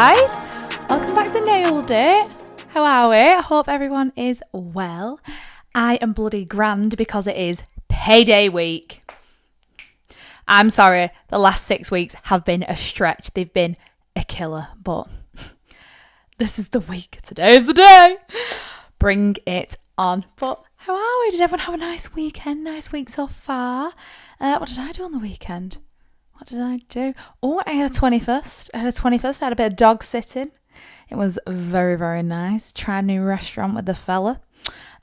guys, welcome back to Nailed It. How are we? I hope everyone is well. I am bloody grand because it is payday week. I'm sorry, the last 6 weeks have been a stretch. They've been a killer, but this is the week. Today is the day. Bring it on. But how are we? Did everyone have a nice weekend? Nice week so far. What did I do on the weekend? What did I do? Oh, I had a 21st. I had a bit of dog sitting. It was very, very nice. Tried a new restaurant with the fella.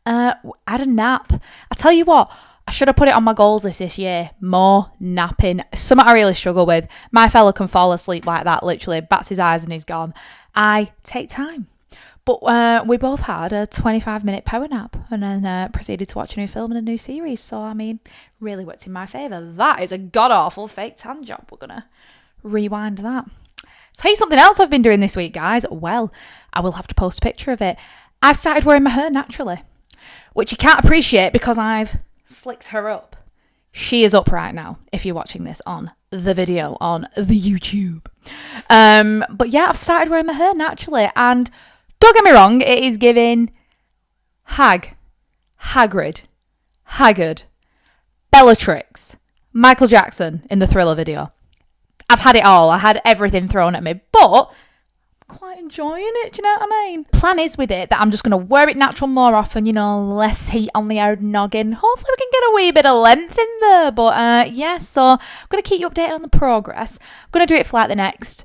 I had a nap. I tell you what, I should have put it on my goals list this year. More napping. Something I really struggle with. My fella can fall asleep like that, literally. Bats his eyes and he's gone. I take time. But we both had a 25-minute power nap and then proceeded to watch a new film and a new series. So, I mean, really worked in my favour. That is a god-awful fake tan job. We're going to rewind that. Tell you something else I've been doing this week, guys. Well, I will have to post a picture of it. I've started wearing my hair naturally, which you can't appreciate because I've slicked her up. She is up right now, if you're watching this on the video on the YouTube. But yeah, I've started wearing my hair naturally, and don't get me wrong, it is giving Hagrid, Haggard, Bellatrix, Michael Jackson in the Thriller video. I've had it all. I had everything thrown at me, but I'm quite enjoying it, do you know what I mean? Plan is with it that I'm just going to wear it natural more often, less heat on the old noggin. Hopefully we can get a wee bit of length in there, but yeah, so I'm going to keep you updated on the progress. I'm going to do it for like the next,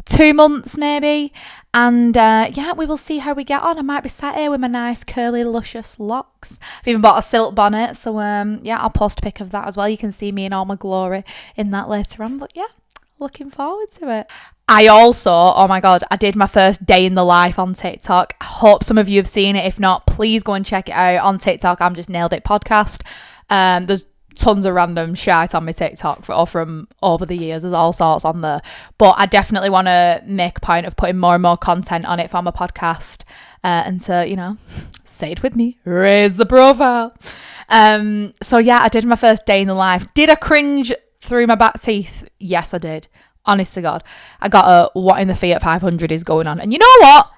2 months maybe, and yeah, we will see how we get on. I might be sat here with my nice curly luscious locks. I've even bought a silk bonnet, so yeah, I'll post a pic of that as well. You can see me in all my glory in that later on, but yeah, looking forward to it. I also, oh my god, I did my first day in the life on TikTok. I hope some of you have seen it. If not, please go and check it out on TikTok. I'm just Nailed It Podcast. There's tons of random shite on my TikTok from over the years. There's all sorts on there, but I definitely want to make a point of putting more and more content on it for my podcast, and to say it with me, raise the profile. So yeah, I did my first day in the life. Did I cringe through my back teeth? Yes, I did. Honest to God, I got a what in the Fiat 500 is going on, and you know what?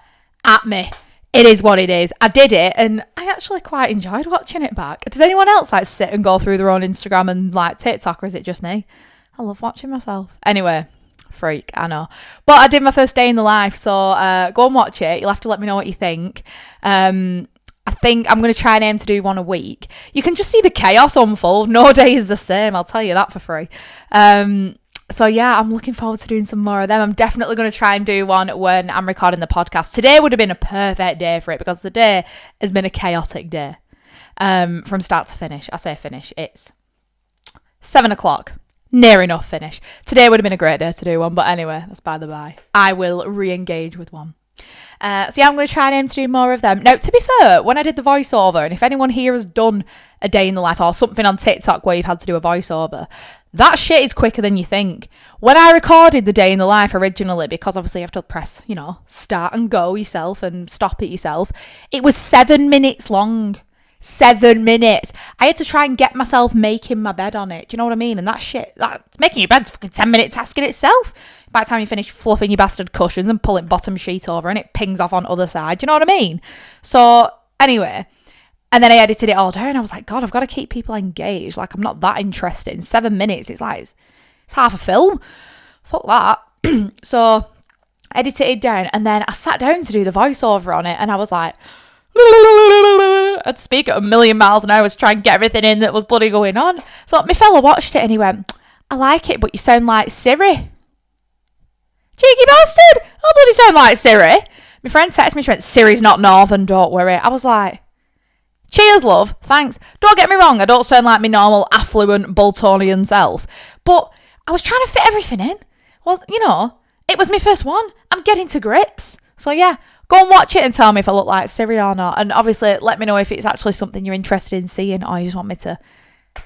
At me. It is what it is. I did it and I actually quite enjoyed watching it back. Does anyone else sit and go through their own Instagram and TikTok, or is it just me? I love watching myself. Anyway, freak, I know. But I did my first day in the life, so go and watch it. You'll have to let me know what you think. I think I'm going to try and aim to do one a week. You can just see the chaos unfold. No day is the same, I'll tell you that for free. So yeah, I'm looking forward to doing some more of them. I'm definitely going to try and do one when I'm recording the podcast. Today would have been a perfect day for it because the day has been a chaotic day. From start to finish. I say finish, it's 7 o'clock. Near enough finish. Today would have been a great day to do one, but anyway, that's by the by. I will re-engage with one. So yeah, I'm going to try and aim to do more of them. Now, to be fair, when I did the voiceover, and if anyone here has done a day in the life or something on TikTok where you've had to do a voiceover, that shit is quicker than you think. When I recorded the day in the life originally, because obviously you have to press, start and go yourself and stop it yourself, it was 7 minutes long. 7 minutes. I had to try and get myself making my bed on it. Do you know what I mean? And that shit, making your bed's fucking 10-minute task in itself. By the time you finish fluffing your bastard cushions and pulling bottom sheet over and it pings off on other side. Do you know what I mean? So anyway, and then I edited it all down. I was like, God, I've got to keep people engaged. I'm not that interested. In 7 minutes, it's half a film. Fuck that. So I edited it down and then I sat down to do the voiceover on it and I was like, I'd speak at 1,000,000 miles an hour to try and get everything in that was bloody going on. So my fella watched it and he went, I like it, but you sound like Siri. Cheeky bastard! I bloody sound like Siri. My friend texted me, she went, Siri's not northern, don't worry. I was like, cheers, love, thanks. Don't get me wrong, I don't sound like my normal affluent Boltonian self, but I was trying to fit everything in. It was my first one. I'm getting to grips. So yeah, go and watch it and tell me if I look like Siri or not. And obviously, let me know if it's actually something you're interested in seeing or you just want me to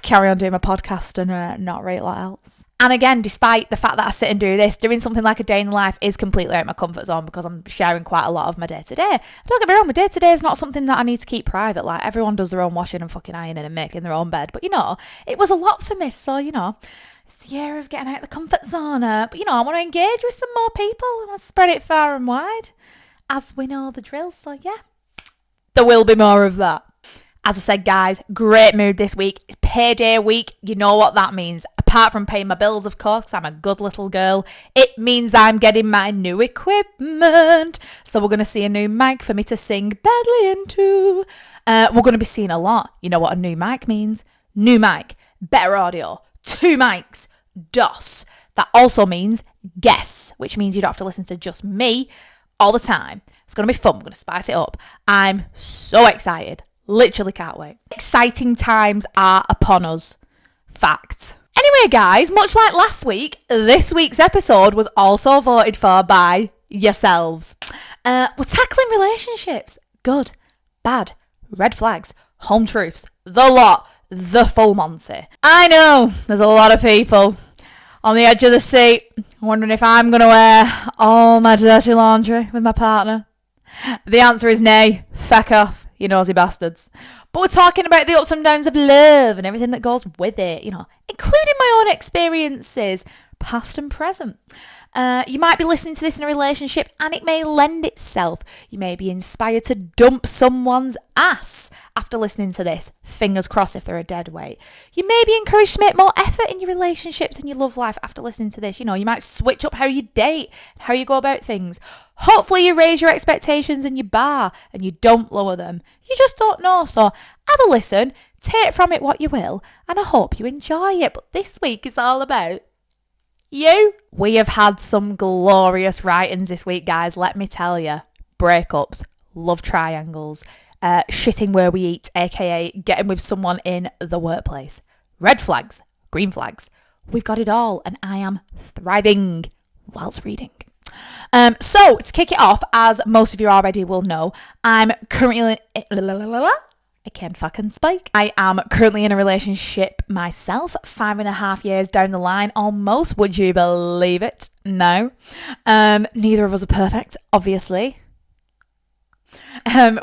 carry on doing my podcast and not rate like else. And again, despite the fact that I sit and do this, doing something like a day in the life is completely out of my comfort zone because I'm sharing quite a lot of my day to day. Don't get me wrong, my day to day is not something that I need to keep private. Like, everyone does their own washing and fucking ironing and making their own bed. But, it was a lot for me. So, it's the year of getting out of the comfort zone. But, I want to engage with some more people. I want to spread it far and wide, as we know the drill. So, yeah, there will be more of that. As I said, guys, great mood this week. It's payday week. You know what that means. Apart from paying my bills, of course, because I'm a good little girl, it means I'm getting my new equipment. So we're going to see a new mic for me to sing badly into. We're going to be seeing a lot. You know what a new mic means? New mic, better audio, 2 mics, DOS. That also means guests, which means you don't have to listen to just me all the time. It's going to be fun. We're going to spice it up. I'm so excited. Literally can't wait. Exciting times are upon us. Fact. Anyway, guys, much like last week, this week's episode was also voted for by yourselves. We're tackling relationships. Good, bad, red flags, home truths, the lot, the full Monty. I know there's a lot of people on the edge of the seat wondering if I'm going to wear all my dirty laundry with my partner. The answer is nay. Feck off, you nosy bastards. But we're talking about the ups and downs of love and everything that goes with it, including my own experiences, past and present. You might be listening to this in a relationship and it may lend itself. You may be inspired to dump someone's ass after listening to this. Fingers crossed if they're a dead weight. You may be encouraged to make more effort in your relationships and your love life after listening to this. You might switch up how you date and how you go about things. Hopefully you raise your expectations and your bar and you don't lower them. You just don't know. So have a listen, take from it what you will, and I hope you enjoy it. But this week is all about you. We have had some glorious writings this week, guys, let me tell you. Breakups, love triangles, shitting where we eat, aka getting with someone in the workplace, red flags, green flags. We've got it all, and I am thriving whilst reading. So to kick it off, as most of you already will know, I'm currently I can't fucking speak. I am currently in a relationship myself, 5.5 years down the line almost. Would you believe it? No. Neither of us are perfect, obviously.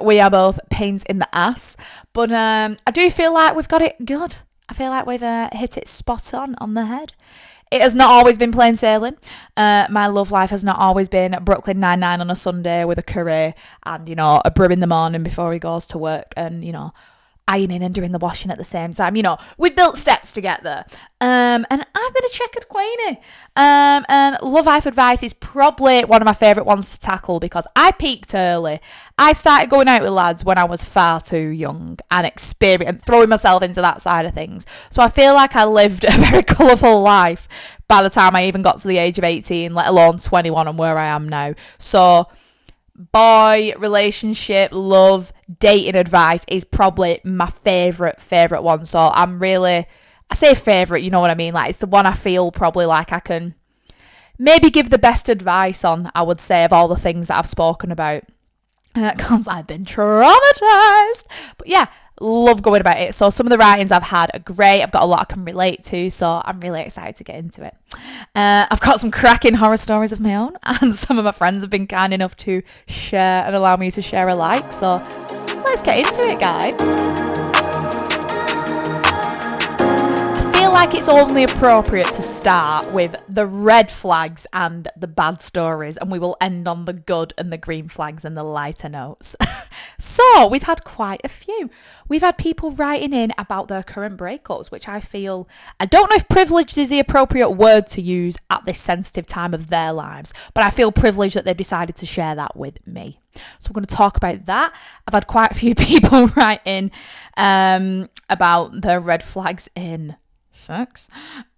We are both pains in the ass, but I do feel like we've got it good. I feel like we've hit it spot on the head. It has not always been plain sailing. My love life has not always been Brooklyn Nine-Nine on a Sunday with a curry and, a brew in the morning before he goes to work and, ironing and doing the washing at the same time. We built steps to get there. And I've been a checkered queenie. And love life advice is probably one of my favourite ones to tackle because I peaked early. I started going out with lads when I was far too young and throwing myself into that side of things. So I feel like I lived a very colourful life by the time I even got to the age of 18, let alone 21 and where I am now. So boy, relationship, love, dating advice is probably my favourite one. So I say favourite, you know what I mean? Like, it's the one I feel probably like I can maybe give the best advice on, I would say, of all the things that I've spoken about. Because I've been traumatised. But yeah, love going about it. So some of the writings I've had are great. I've got a lot I can relate to. So I'm really excited to get into it. I've got some cracking horror stories of my own. And some of my friends have been kind enough to share and allow me to share alike. So let's get into it, guys. I feel like it's only appropriate to start with the red flags and the bad stories, and we will end on the good and the green flags and the lighter notes. So we've had quite a few. We've had people writing in about their current breakups, which I don't know if privileged is the appropriate word to use at this sensitive time of their lives, but I feel privileged that they've decided to share that with me. So we're going to talk about that. I've had quite a few people write in about their red flags in sex,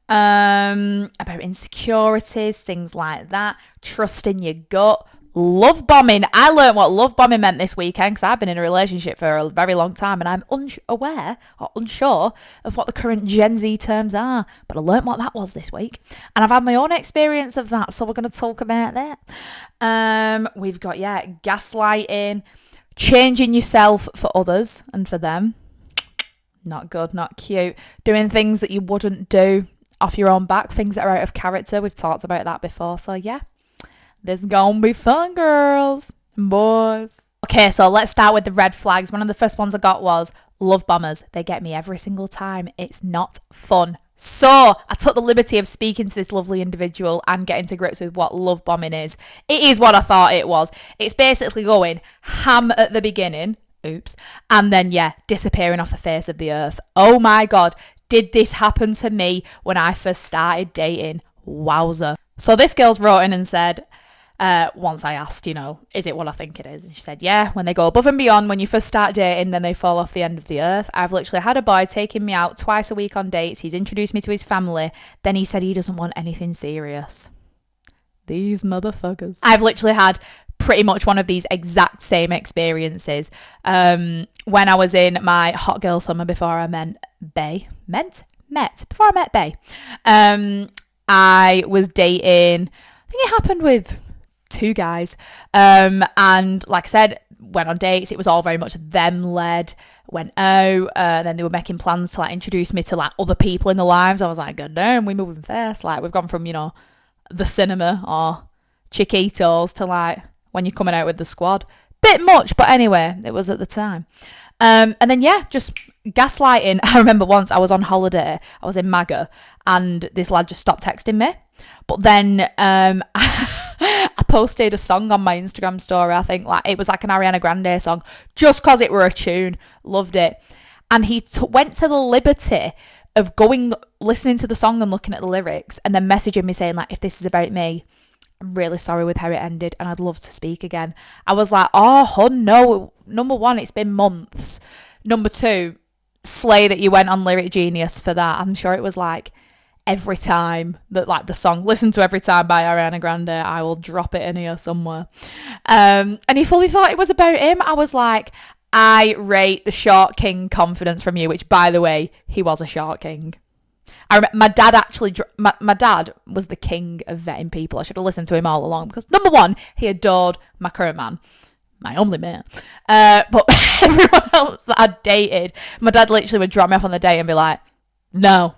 about insecurities, things like that, trusting your gut, love bombing. I learned what love bombing meant this weekend because I've been in a relationship for a very long time and I'm unsure of what the current Gen Z terms are, but I learned what that was this week and I've had my own experience of that, so we're going to talk about that. We've got gaslighting, changing yourself for others and for them. Not good, not cute. Doing things that you wouldn't do. off your own back, things that are out of character. We've talked about that before. So yeah, this is gonna be fun, girls and boys. Okay, so let's start with the red flags. One of the first ones I got was love bombers. They get me every single time. It's not fun. So I took the liberty of speaking to this lovely individual and getting to grips with what love bombing is. It is what I thought it was. It's basically going ham at the beginning, oops, and then, yeah, disappearing off the face of the earth. Oh my God, did this happen to me when I first started dating? Wowza. So this girl's wrote in and said, once I asked, is it what I think it is? And she said, yeah, when they go above and beyond when you first start dating, then they fall off the end of the earth. I've literally had a boy taking me out twice a week on dates. He's introduced me to his family. Then he said he doesn't want anything serious. These motherfuckers. I've literally had pretty much one of these exact same experiences. When I was in my hot girl summer before I met Bay. Before I met Bay. I was dating, I think it happened with 2 guys, and like I said, went on dates. It was all very much them led. Went out, then they were making plans to like introduce me to like other people in their lives. I was like, God damn, we're moving fast. Like we've gone from the cinema or Chiquitos to like when you're coming out with the squad. Bit much, but anyway, it was at the time. And then yeah, just gaslighting. I remember once I was on holiday. I was in Maga, and this lad just stopped texting me. But then I posted a song on my Instagram story. I think like it was like an Ariana Grande song, just cause it were a tune. Loved it. And he went to the liberty of listening to the song and looking at the lyrics, and then messaging me saying like, if this is about me, I'm really sorry with how it ended and I'd love to speak again. I was like, oh hun, no. Number 1, it's been months. Number 2, slay that you went on Lyric Genius for that. I'm sure it was like every time that like the song, listen to Every Time by Ariana Grande, I will drop it in here somewhere. And he fully thought it was about him. I was like, I rate the short king confidence from you, which by the way, he was a short king. My dad actually, my dad was the king of vetting people. I should have listened to him all along because number 1, he adored my current man, my only mate. But everyone else that I dated, my dad literally would drop me off on the date and be like, no,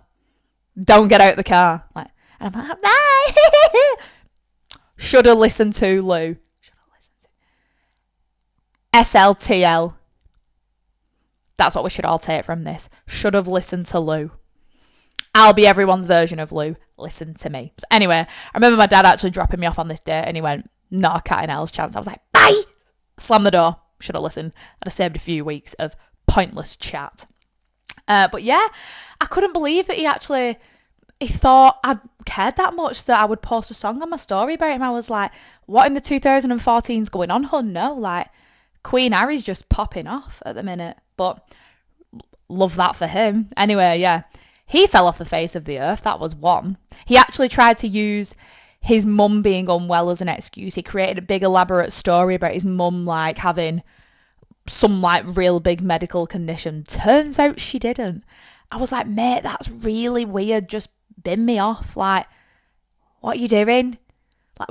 don't get out the car. Like, and I'm like, bye. Should have listened to Lou. SLTL. That's what we should all take from this. Should have listened to Lou. I'll be everyone's version of Lou. Listen to me. So anyway, I remember my dad actually dropping me off on this date, and he went, not a cat in hell's chance. I was like, bye. Slam the door. Should have listened. I'd have saved a few weeks of pointless chat. But yeah, I couldn't believe that he thought I'd cared that much that I would post a song on my story about him. I was like, what in the 2014's going on, hun? No, like, Queen Harry's just popping off at the minute. But love that for him. Anyway, yeah. He fell off the face of the earth. That was one. He actually tried to use his mum being unwell as an excuse. He created a big elaborate story about his mum like having some like real big medical condition. Turns out she didn't. I was like, mate, that's really weird. Just bin me off. Like, what are you doing?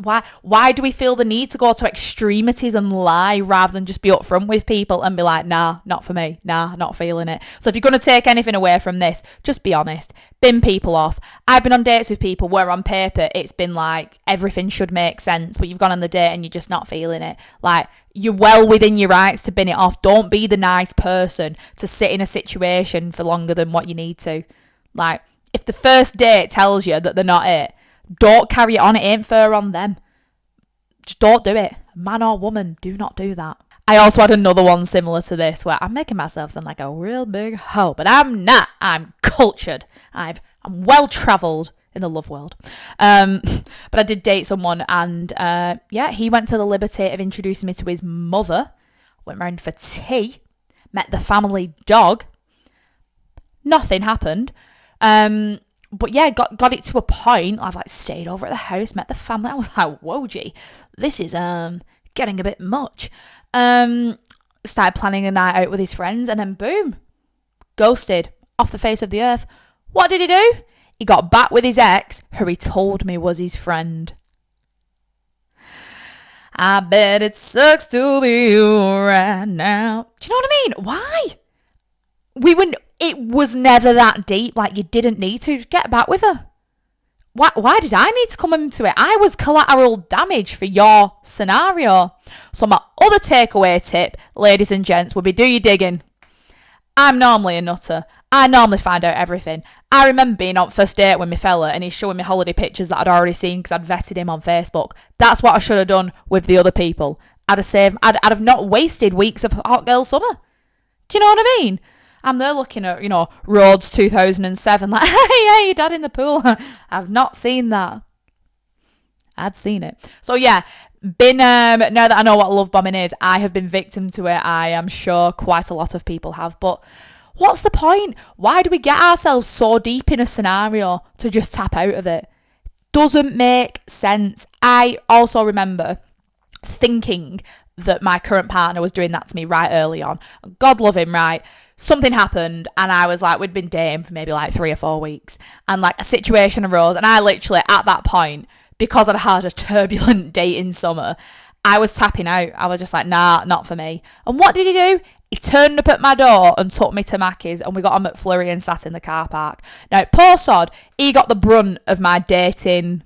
Like, why do we feel the need to go to extremities and lie rather than just be upfront with people and be like, nah, not for me. Nah, not feeling it. So if you're going to take anything away from this, just be honest. Bin people off. I've been on dates with people where on paper it's been like everything should make sense, but you've gone on the date and you're just not feeling it. Like, you're well within your rights to bin it off. Don't be the nice person to sit in a situation for longer than what you need to. Like, if the first date tells you that they're not it, don't carry it on. It ain't fair on them. Just don't do it. Man or woman, do not do that. I also had another one similar to this where I'm making myself sound like a real big hoe, but I'm not. I'm cultured. I'm well travelled in the love world. But I did date someone, and yeah, he went to the liberty of introducing me to his mother. Went round for tea. Met the family dog. Nothing happened. But yeah, got it to a point. I've like stayed over at the house, met the family. I was like, whoa, gee, this is getting a bit much. Started planning a night out with his friends, and then boom, ghosted off the face of the earth. What did he do? He got back with his ex, who he told me was his friend. I bet it sucks to be you right now. Do you know what I mean? Why? It was never that deep. Like, you didn't need to. Just get back with her. why did I need to come into it? I was collateral damage for your scenario. So my other takeaway tip, ladies and gents, would be do your digging. I'm normally a nutter. I normally find out everything. I remember being on first date with my fella and he's showing me holiday pictures that I'd already seen because I'd vetted him on Facebook. That's what I should have done with the other people. I'd have not wasted weeks of hot girl summer. Do you know what I mean? I'm there looking at, Rhodes 2007, like, hey, your dad in the pool. I've not seen that. I'd seen it. So yeah, now that I know what love bombing is, I have been victim to it. I am sure quite a lot of people have. But what's the point? Why do we get ourselves so deep in a scenario to just tap out of it? Doesn't make sense. I also remember thinking that my current partner was doing that to me right early on. God love him, right? Something happened and I was like, we'd been dating for maybe like 3 or 4 weeks and like a situation arose and I literally at that point, because I'd had a turbulent dating summer, I was tapping out. I was just like, nah, not for me. And what did he do? He turned up at my door and took me to Mackey's and we got a McFlurry and sat in the car park. Now, poor sod, he got the brunt of my dating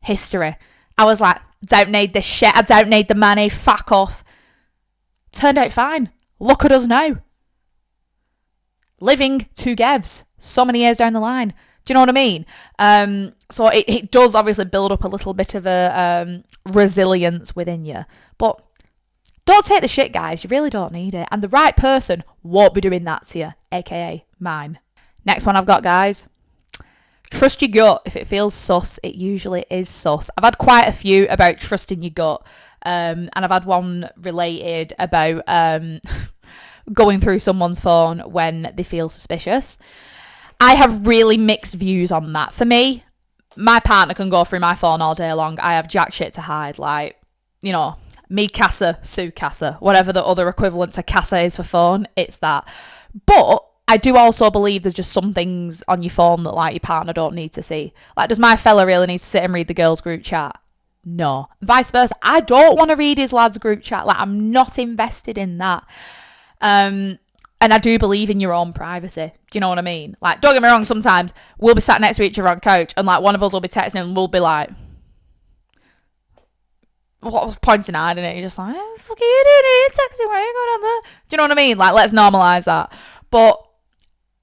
history. I was like, don't need this shit. I don't need the money. Fuck off. Turned out fine. Look at us now. Living two Gevs so many years down the line. Do you know what I mean? So it does obviously build up a little bit of a resilience within you. But don't take the shit, guys. You really don't need it. And the right person won't be doing that to you, aka mine. Next one I've got, guys. Trust your gut. If it feels sus, it usually is sus. I've had quite a few about trusting your gut. And I've had one related about going through someone's phone when they feel suspicious. I have really mixed views on that. For me, my partner can go through my phone all day long. I have jack shit to hide. Like, me casa, Sue casa, whatever the other equivalent to casa is for phone, it's that. But I do also believe there's just some things on your phone that like your partner don't need to see. Like, does my fella really need to sit and read the girls' group chat? No. Vice versa. I don't want to read his lads' group chat. Like, I'm not invested in that. And I do believe in your own privacy. Do you know what I mean? Like, don't get me wrong, sometimes we'll be sat next to each other on couch and like one of us will be texting and we'll be like, what was pointing at it? You're just like, oh, fuck are you doing? You're texting, why are you going on there? Do you know what I mean? Like, let's normalise that. But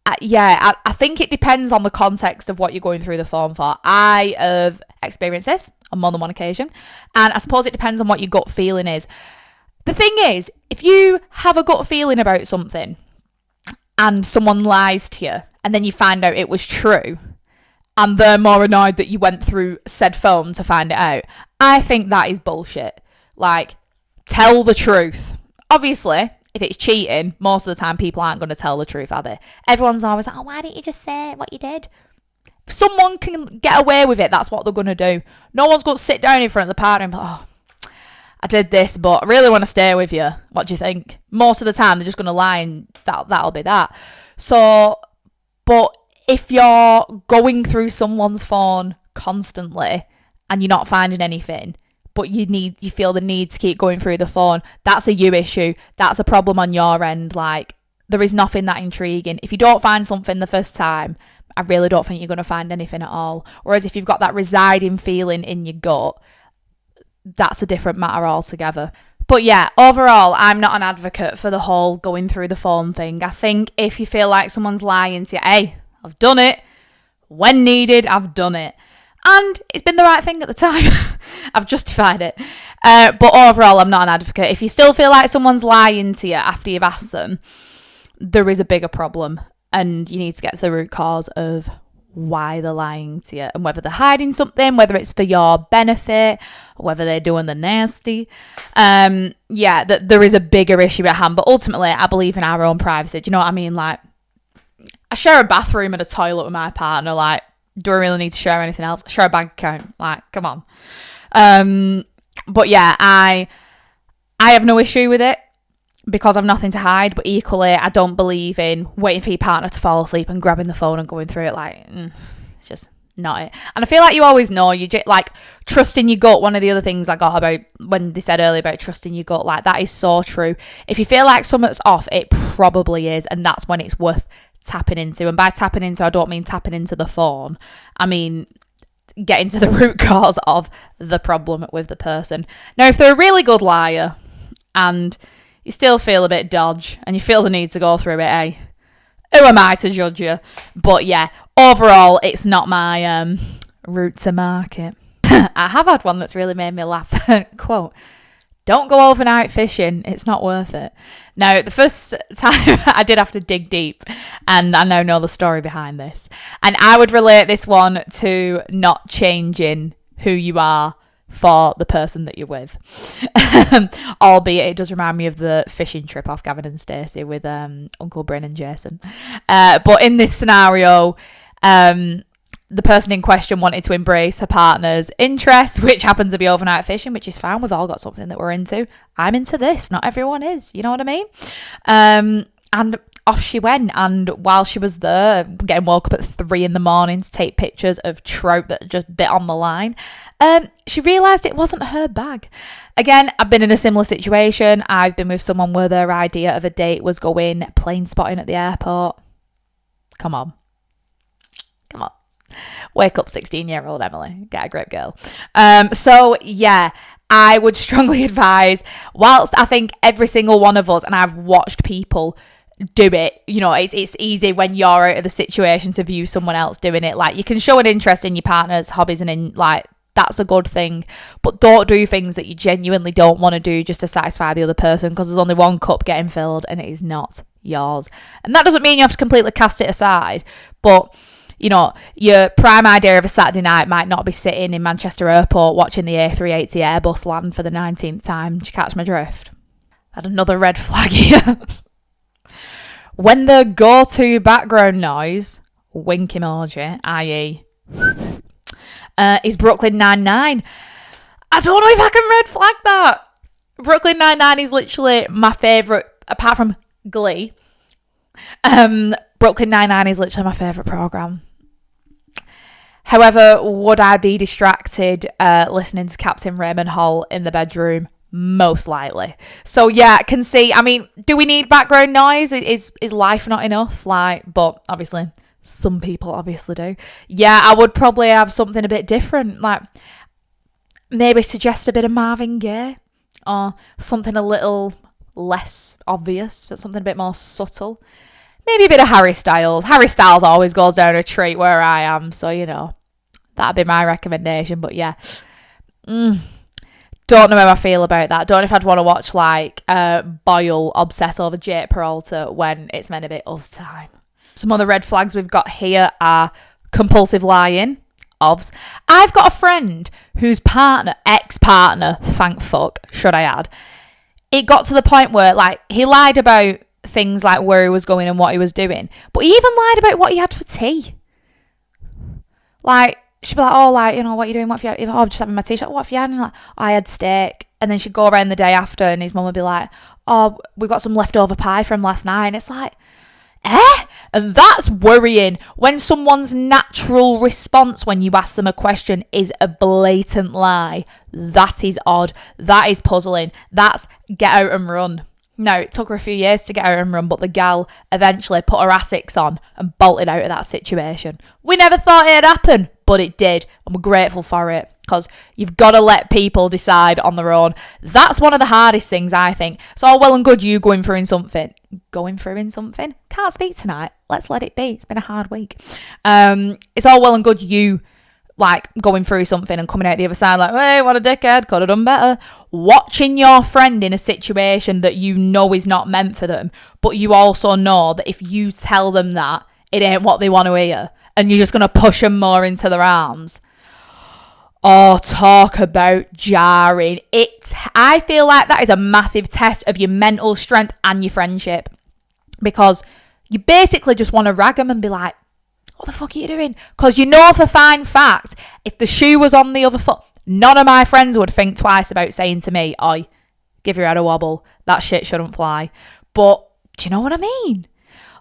I think it depends on the context of what you're going through the phone for. I have experienced this on more than one occasion. And I suppose it depends on what your gut feeling is. The thing is, if you have a gut feeling about something and someone lies to you and then you find out it was true and they're more annoyed that you went through said phone to find it out, I think that is bullshit. Like, tell the truth. Obviously, if it's cheating, most of the time people aren't going to tell the truth, are they? Everyone's always like, oh, why didn't you just say what you did? If someone can get away with it, that's what they're going to do. No one's going to sit down in front of the partner and be like, oh, I did this, but I really want to stay with you. What do you think? Most of the time, they're just going to lie and that'll be that. So, but if you're going through someone's phone constantly and you're not finding anything, but you feel the need to keep going through the phone, that's a you issue. That's a problem on your end. Like, there is nothing that intriguing. If you don't find something the first time, I really don't think you're going to find anything at all. Whereas if you've got that residing feeling in your gut, that's a different matter altogether. But yeah, overall, I'm not an advocate for the whole going through the phone thing. I think if you feel like someone's lying to you, hey, I've done it. When needed, I've done it. And it's been the right thing at the time. I've justified it. But overall, I'm not an advocate. If you still feel like someone's lying to you after you've asked them, there is a bigger problem. And you need to get to the root cause of why they're lying to you and whether they're hiding something, whether it's for your benefit, or whether they're doing the nasty. That there is a bigger issue at hand, but ultimately I believe in our own privacy. Do you know what I mean? Like, I share a bathroom and a toilet with my partner. Like, do I really need to share anything else? Share a bank account. Like, come on. But yeah, I have no issue with it because I've nothing to hide, but equally I don't believe in waiting for your partner to fall asleep and grabbing the phone and going through it. Like, it's just not it. And I feel like you always know, like, trusting your gut. One of the other things I got about when they said earlier about trusting your gut, like, that is so true. If you feel like something's off, it probably is, and that's when it's worth tapping into. And by tapping into, I don't mean tapping into the phone. I mean getting to the root cause of the problem with the person. Now, if they're a really good liar and you still feel a bit dodge and you feel the need to go through it, who am I to judge you? But yeah, overall, it's not my route to market. I have had one that's really made me laugh. Quote, don't go overnight fishing. It's not worth it. Now, the first time I did have to dig deep, and I now know the story behind this. And I would relate this one to not changing who you are for the person that you're with. Albeit it does remind me of the fishing trip off Gavin and Stacey with Uncle Bryn and Jason. But in this scenario, the person in question wanted to embrace her partner's interests, which happens to be overnight fishing, which is fine. We've all got something that we're into. I'm into this. Not everyone is. You know what I mean? And off she went. And while she was there, getting woke up at 3 a.m. to take pictures of trout that just bit on the line, she realised it wasn't her bag. Again, I've been in a similar situation. I've been with someone where their idea of a date was going plane spotting at the airport. Come on. Wake up, 16-year-old Emily. Get a grip, girl. So, yeah, I would strongly advise, whilst I think every single one of us, and I've watched people do it, you know, it's easy when you're out of the situation to view someone else doing it. Like, you can show an interest in your partner's hobbies and in, like, that's a good thing. But don't do things that you genuinely don't want to do just to satisfy the other person, because there's only one cup getting filled and it is not yours. And that doesn't mean you have to completely cast it aside, but you know, your prime idea of a Saturday night might not be sitting in Manchester Airport watching the A380 Airbus land for the 19th time. Do you catch my drift? Had another red flag here. When the go-to background noise, wink emoji, i.e. is Brooklyn Nine-Nine. I don't know if I can red flag that. Brooklyn Nine-Nine is literally my favourite, apart from Glee. Brooklyn Nine-Nine is literally my favourite programme. However, would I be distracted listening to Captain Raymond Hall in the bedroom? Most likely. So yeah, I can see, I mean, do we need background noise? Is life not enough? Like, but obviously, some people obviously do. Yeah, I would probably have something a bit different. Like, maybe suggest a bit of Marvin Gaye. Or something a little less obvious, but something a bit more subtle. Maybe a bit of Harry Styles. Harry Styles always goes down a treat where I am, so, you know, that'd be my recommendation. But, yeah, don't know how I feel about that. Don't know if I'd want to watch, like, Boyle obsess over Jake Peralta when it's meant to be us time. Some other red flags we've got here are compulsive lying. Ovs. I've got a friend whose ex-partner, thank fuck, should I add, it got to the point where, like, he lied about things like where he was going and what he was doing, but he even lied about what he had for tea. Like, she'd be like, oh, like, you know, what are you doing? What have you had? Oh, I'm just having my tea. She's like, what have you had? And like, oh, I had steak. And then she'd go around the day after and his mum would be like, oh, we got some leftover pie from last night. And it's like, and that's worrying when someone's natural response when you ask them a question is a blatant lie. That is odd. That is puzzling. That's get out and run. Now, it took her a few years to get out and run, but the gal eventually put her Asics on and bolted out of that situation. We never thought it'd happen, but it did, and we're grateful for it, because you've got to let people decide on their own. That's one of the hardest things, I think. It's all well and good you going through in something. Can't speak tonight. Let's let it be. It's been a hard week. It's all well and good you, like, going through something and coming out the other side like, hey, what a dickhead, could have done better. Watching your friend in a situation that you know is not meant for them, but you also know that if you tell them that, it ain't what they want to hear, and you're just going to push them more into their arms. Oh, talk about jarring. I feel like that is a massive test of your mental strength and your friendship, because you basically just want to rag them and be like, what the fuck are you doing? Because you know for fine fact, if the shoe was on the other foot, none of my friends would think twice about saying to me, oi, give your head a wobble. That shit shouldn't fly. But do you know what I mean?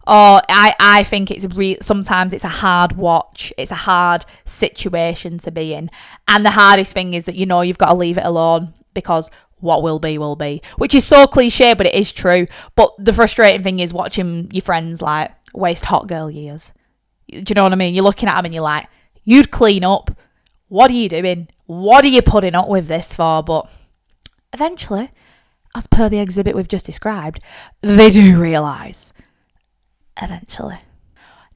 Oh, I think it's sometimes it's a hard watch. It's a hard situation to be in. And the hardest thing is that, you know, you've got to leave it alone, because what will be, will be. Which is so cliche, but it is true. But the frustrating thing is watching your friends, like, waste hot girl years. Do you know what I mean? You're looking at them and you're like, you'd clean up what are you doing? What are you putting up with this for? But eventually, as per the exhibit we've just described, they do realise. Eventually.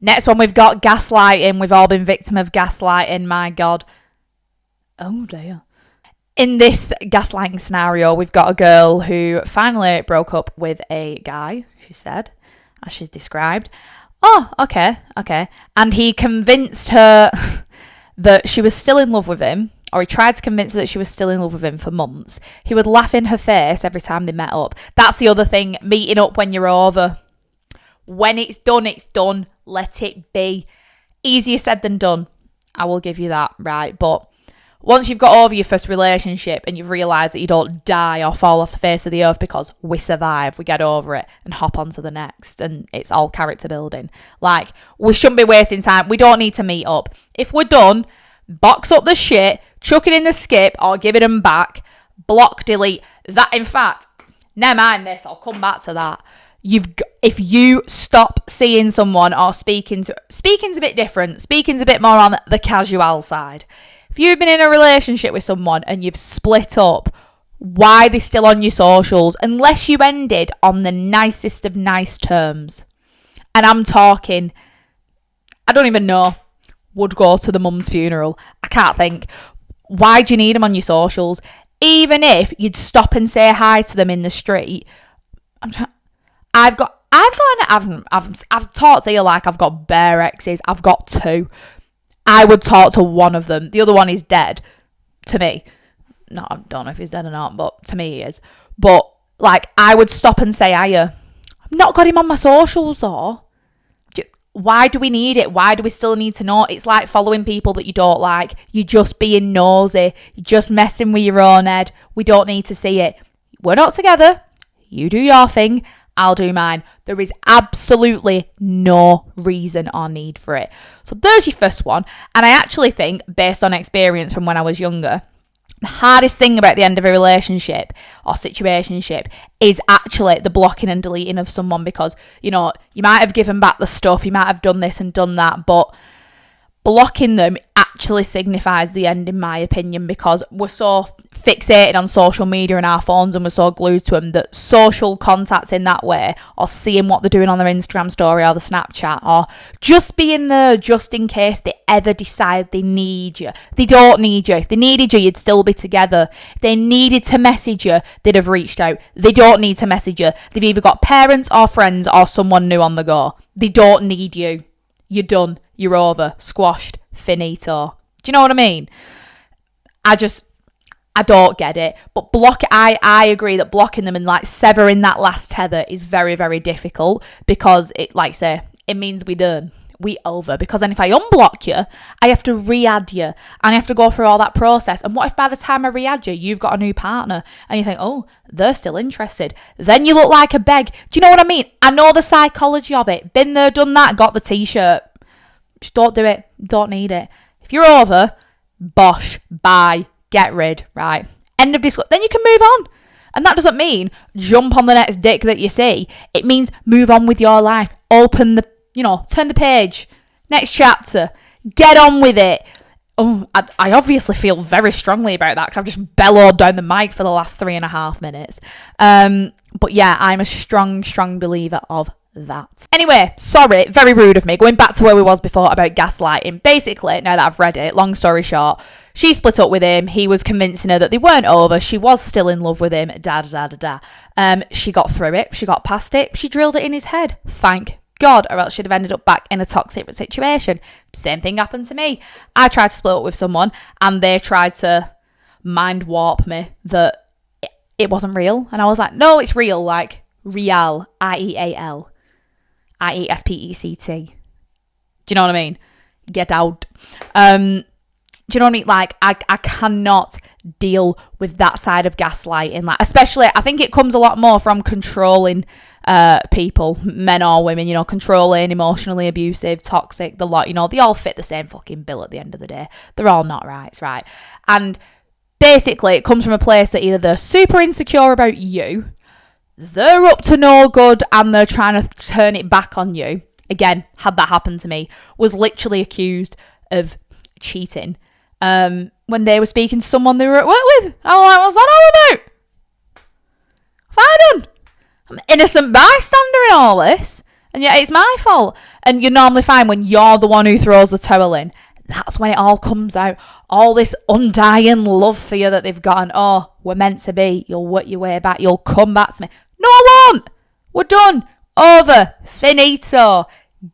Next one, we've got gaslighting. We've all been victim of gaslighting, my God. Oh dear. In this gaslighting scenario, we've got a girl who finally broke up with a guy, she said, as she's described. Oh, okay. And he convinced her that she was still in love with him, or he tried to convince her that she was still in love with him for months. He would laugh in her face every time they met up. That's the other thing, meeting up when you're over. When it's done, it's done. Let it be. Easier said than done. I will give you that, right? But once you've got over your first relationship and you've realised that you don't die or fall off the face of the earth because we survive, we get over it and hop on to the next, and it's all character building. Like, we shouldn't be wasting time. We don't need to meet up. If we're done, box up the shit, chuck it in the skip or give it them back, block, delete. That, in fact, never mind this, I'll come back to that. If you stop seeing someone or speaking's a bit different. Speaking's a bit more on the casual side. If you've been in a relationship with someone and you've split up, why are they still on your socials? Unless you ended on the nicest of nice terms. And I'm talking, I don't even know, would go to the mum's funeral. I can't think. Why do you need them on your socials? Even if you'd stop and say hi to them in the street. I've talked to you like I've got bare exes. I've got 2. I would talk to one of them. The other one is dead to me. No, I don't know if he's dead or not, but to me he is. But like, I would stop and say hiya. I've not got him on my socials though. Why do we need it? Why do we still need to know? It's like following people that you don't like. You're just being nosy. You're just messing with your own head. We don't need to see it. We're not together. You do your thing. I'll do mine. There is absolutely no reason or need for it. So there's your first one. And I actually think, based on experience from when I was younger, the hardest thing about the end of a relationship or situationship is actually the blocking and deleting of someone, because, you know, you might have given back the stuff, you might have done this and done that, but blocking them actually signifies the end, in my opinion, because we're so fixated on social media and our phones and we're so glued to them that social contact in that way, or seeing what they're doing on their Instagram story or the Snapchat, or just being there just in case they ever decide they need you. They don't need you. If they needed you, you'd still be together. If they needed to message you, they'd have reached out. They don't need to message you. They've either got parents or friends or someone new on the go. They don't need you. You're done. You're over. Squashed. Finito. Do you know what I mean? I don't get it. But I agree that blocking them and like severing that last tether is very, very difficult, because it, like say, it means we done. We over. Because then if I unblock you, I have to re-add you and I have to go through all that process. And what if by the time I re-add you, you've got a new partner and you think, oh, they're still interested? Then you look like a beg. Do you know what I mean? I know the psychology of it. Been there, done that, got the t-shirt. Just don't do it. Don't need it. If you're over, bosh, bye, get rid, right? End of discussion. Then you can move on. And that doesn't mean jump on the next dick that you see. It means move on with your life. Open the, turn the page. Next chapter. Get on with it. Oh, I obviously feel very strongly about that because I've just bellowed down the mic for the last 3.5 minutes. But yeah, I'm a strong, strong believer of that. Anyway, sorry, very rude of me. Going back to where we was before about gaslighting. Basically, now that I've read it, long story short, she split up with him. He was convincing her that they weren't over. She was still in love with him. She got through it. She got past it. She drilled it in his head. Thank God, or else she'd have ended up back in a toxic situation. Same thing happened to me. I tried to split up with someone and they tried to mind warp me that it wasn't real. And I was like, no, it's real. Like, real, I-E-A-L. I-E-S-P-E-C-T. Do you know what I mean? Get out. Do you know what I mean? Like, I cannot deal with that side of gaslighting. Like, especially, I think it comes a lot more from controlling people, men or women, controlling, emotionally abusive, toxic, the lot, they all fit the same fucking bill at the end of the day. They're all not right? And basically, it comes from a place that either they're super insecure about you, they're up to no good, and they're trying to turn it back on you. Again, had that happen to me, was literally accused of cheating. when they were speaking to someone they were at work with. I was like, what's that all about? What have I done? I'm an innocent bystander in all this. And yet it's my fault. And you normally find when you're the one who throws the towel in, that's when it all comes out. All this undying love for you that they've got. And, oh, we're meant to be. You'll work your way back. You'll come back to me. No, I won't. We're done. Over. Finito.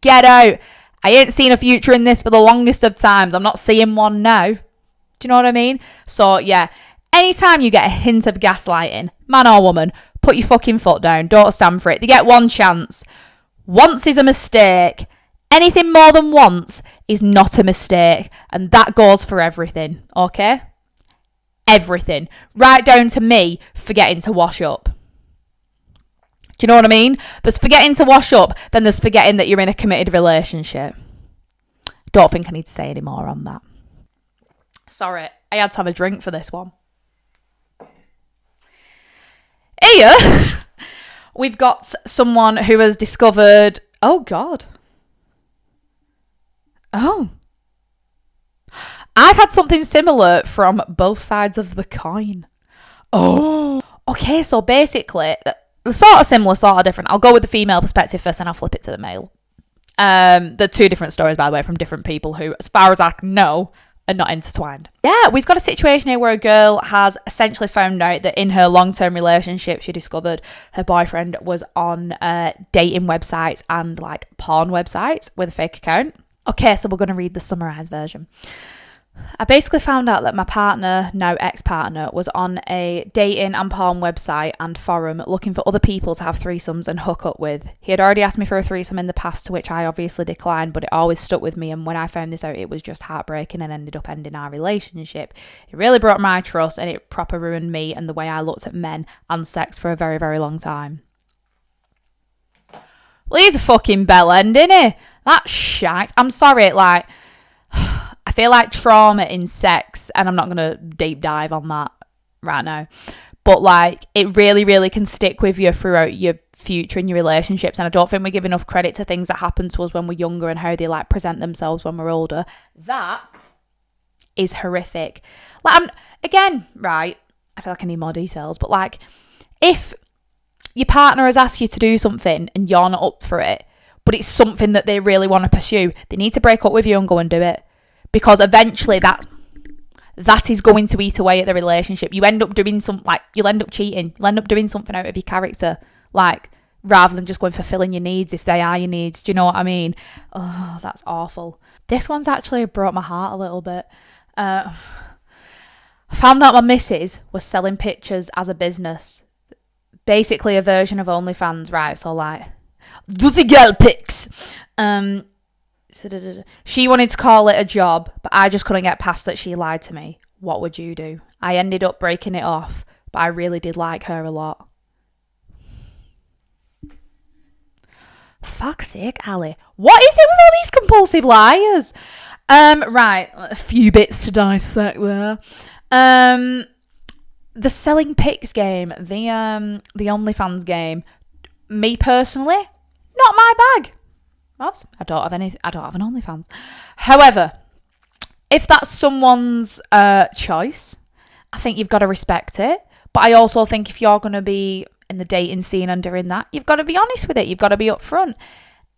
Get out. I ain't seen a future in this for the longest of times. I'm not seeing one now. Do you know what I mean? So, yeah. Anytime you get a hint of gaslighting, man or woman, put your fucking foot down. Don't stand for it. They get one chance. Once is a mistake. Anything more than once is not a mistake. And that goes for everything. Okay? Everything. Right down to me forgetting to wash up. Do you know what I mean? There's forgetting to wash up, then there's forgetting that you're in a committed relationship. Don't think I need to say any more on that. Sorry, I had to have a drink for this one. Here, we've got someone who has discovered... Oh, God. Oh. I've had something similar from both sides of the coin. Oh. Okay, so basically... sort of similar, sort of different. I'll go with the female perspective first and I'll flip it to the male. They're two different stories, by the way, from different people who, as far as I know, are not intertwined. Yeah, we've got a situation here where a girl has essentially found out that in her long-term relationship, she discovered her boyfriend was on dating websites and like porn websites with a fake account. Okay, so we're going to read the summarised version. I basically found out that my partner, now ex-partner, was on a dating and porn website and forum looking for other people to have threesomes and hook up with. He had already asked me for a threesome in the past, to which I obviously declined, but it always stuck with me, and when I found this out, it was just heartbreaking and ended up ending our relationship. It really broke my trust, and it proper ruined me and the way I looked at men and sex for a very, very long time. Well, he's a fucking bellend, innit? That's shite. I'm sorry, like... I feel like trauma in sex, and I'm not going to deep dive on that right now, but like it really, really can stick with you throughout your future in your relationships. And I don't think we give enough credit to things that happen to us when we're younger and how they like present themselves when we're older. That is horrific. Like, right, I feel like I need more details, but like if your partner has asked you to do something and you're not up for it, but it's something that they really want to pursue, they need to break up with you and go and do it. Because eventually that is going to eat away at the relationship. You end up doing you'll end up cheating. You'll end up doing something out of your character. Like, rather than just going fulfilling your needs if they are your needs. Do you know what I mean? Oh, that's awful. This one's actually broke my heart a little bit. I found out my missus was selling pictures as a business. Basically a version of OnlyFans, right? So like, Pussy Girl Pics. She wanted to call it a job, but I just couldn't get past that she lied to me. What would you do? I ended up breaking it off, but I really did like her a lot. Fuck's sake, Ali. What is it with all these compulsive liars? Right, a few bits to dissect there. The selling pics game, the OnlyFans game, me personally, not my bag. I don't have an OnlyFans. However, if that's someone's choice, I think you've got to respect it. But I also think if you're going to be in the dating scene and doing that, you've got to be honest with it. You've got to be upfront.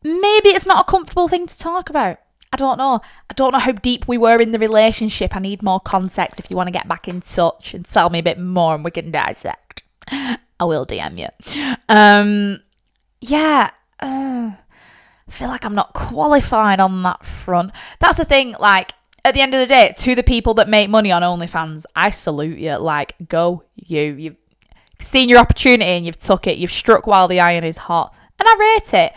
Maybe it's not a comfortable thing to talk about. I don't know. I don't know how deep we were in the relationship. I need more context if you want to get back in touch and tell me a bit more and we can dissect. I will DM you. I feel like I'm not qualified on that front. That's the thing, like, at the end of the day, to the people that make money on OnlyFans, I salute you. Like, go you. You've seen your opportunity and you've took it. You've struck while the iron is hot. And I rate it.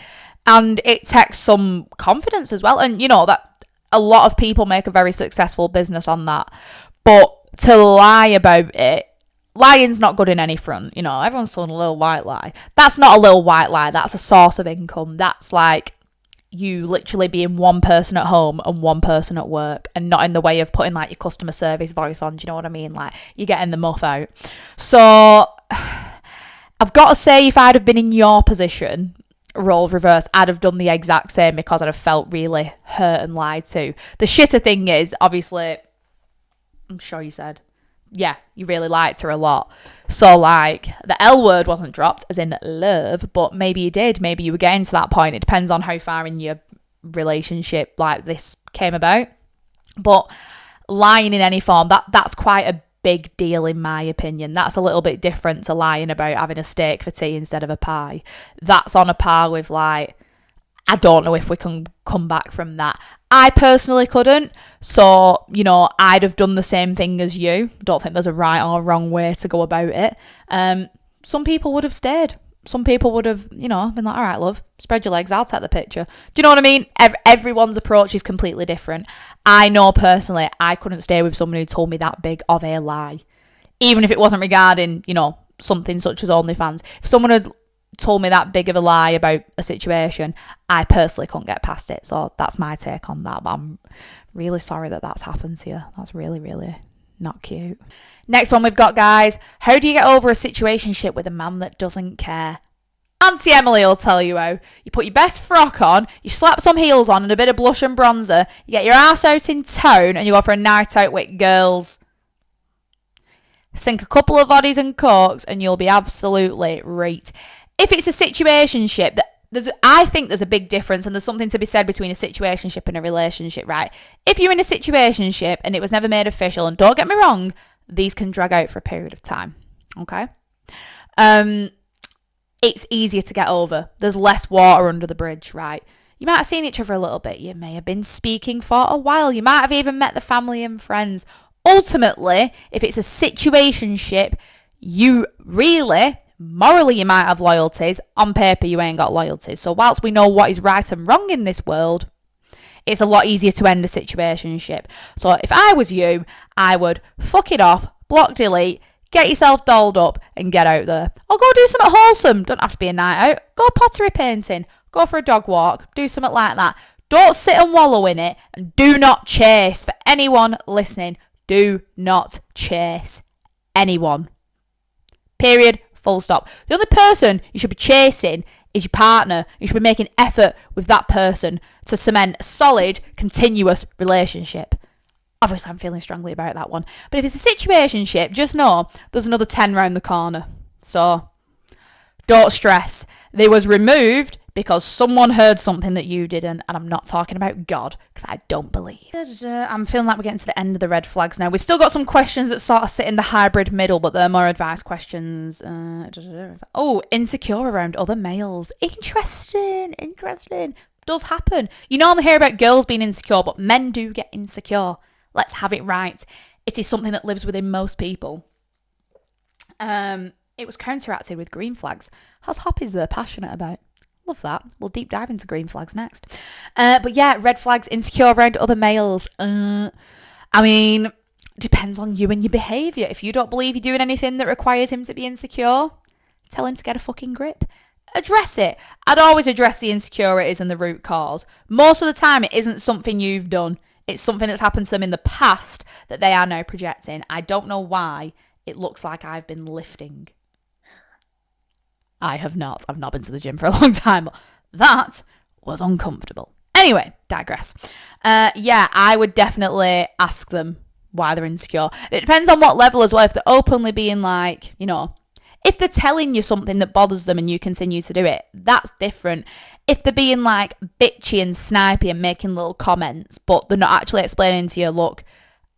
And it takes some confidence as well. And, you know, that a lot of people make a very successful business on that. But to lie about it, lying's not good in any front. You know, everyone's told a little white lie. That's not a little white lie. That's a source of income. That's like you literally being one person at home and one person at work, and not in the way of putting like your customer service voice on. Do you know what I mean? Like, you're getting the muff out. So I've got to say, if I'd have been in your position, role reversed, I'd have done the exact same, because I'd have felt really hurt and lied to. The shitter thing is, obviously, I'm sure you said. Yeah, you really liked her a lot. So, like, the L word wasn't dropped, as in love, but maybe you did. Maybe you were getting to that point. It depends on how far in your relationship, like, this came about. But lying in any form, that's quite a big deal in my opinion. That's a little bit different to lying about having a steak for tea instead of a pie. That's on a par with, like, I don't know if we can come back from that. I personally couldn't. So, you know, I'd have done the same thing as you. Don't think there's a right or wrong way to go about it. Some people would have stayed. Some people would have, you know, been like, all right, love, spread your legs, I'll take the picture. Do you know what I mean? Everyone's approach is completely different. I know personally I couldn't stay with someone who told me that big of a lie. Even if it wasn't regarding, you know, something such as OnlyFans. If someone had told me that big of a lie about a situation, I personally couldn't get past it. So that's my take on that. But I'm really sorry that that's happened to you. That's really, really not cute. Next one we've got, guys. How do you get over a situationship with a man that doesn't care? Auntie Emily will tell you how. You put your best frock on, you slap some heels on and a bit of blush and bronzer, you get your ass out in town and you go for a night out with girls. Sink a couple of oddies and cokes and you'll be absolutely right. If it's a situationship, I think there's a big difference, and there's something to be said between a situationship and a relationship, right? If you're in a situationship and it was never made official, and don't get me wrong, these can drag out for a period of time, okay? It's easier to get over. There's less water under the bridge, right? You might have seen each other a little bit. You may have been speaking for a while. You might have even met the family and friends. Ultimately, if it's a situationship, you really... morally, you might have loyalties. On paper, you ain't got loyalties. So whilst we know what is right and wrong in this world, it's a lot easier to end a situationship. So if I was you, I would fuck it off, block, delete, get yourself dolled up and get out there. Or go do something wholesome. Don't have to be a night out. Go pottery painting. Go for a dog walk. Do something like that. Don't sit and wallow in it. And do not chase. For anyone listening, do not chase anyone. Period. Full stop. The only person you should be chasing is your partner. You should be making effort with that person to cement a solid, continuous relationship. Obviously, I'm feeling strongly about that one. But if it's a situationship, just know there's another 10 round the corner. So, don't stress. They was removed because someone heard something that you didn't, and I'm not talking about God, because I don't believe. I'm feeling like we're getting to the end of the red flags now. We've still got some questions that sort of sit in the hybrid middle, but they're more advice questions. Insecure around other males. Interesting. Does happen. You normally hear about girls being insecure, but men do get insecure. Let's have it right. It is something that lives within most people. It was counteracted with green flags. How's hobbies they're passionate about? Love that. We'll deep dive into green flags next. But yeah, red flags, insecure around other males. I mean, depends on you and your behaviour. If you don't believe you're doing anything that requires him to be insecure, tell him to get a fucking grip. Address it. I'd always address the insecurities and the root cause. Most of the time, it isn't something you've done. It's something that's happened to them in the past that they are now projecting. I don't know why it looks like I've been lifting. I have not. I've not been to the gym for a long time. That was uncomfortable. Anyway, digress. I would definitely ask them why they're insecure. It depends on what level as well. If they're openly being like, you know, if they're telling you something that bothers them and you continue to do it, that's different. If they're being like bitchy and snipey and making little comments, but they're not actually explaining to you, look,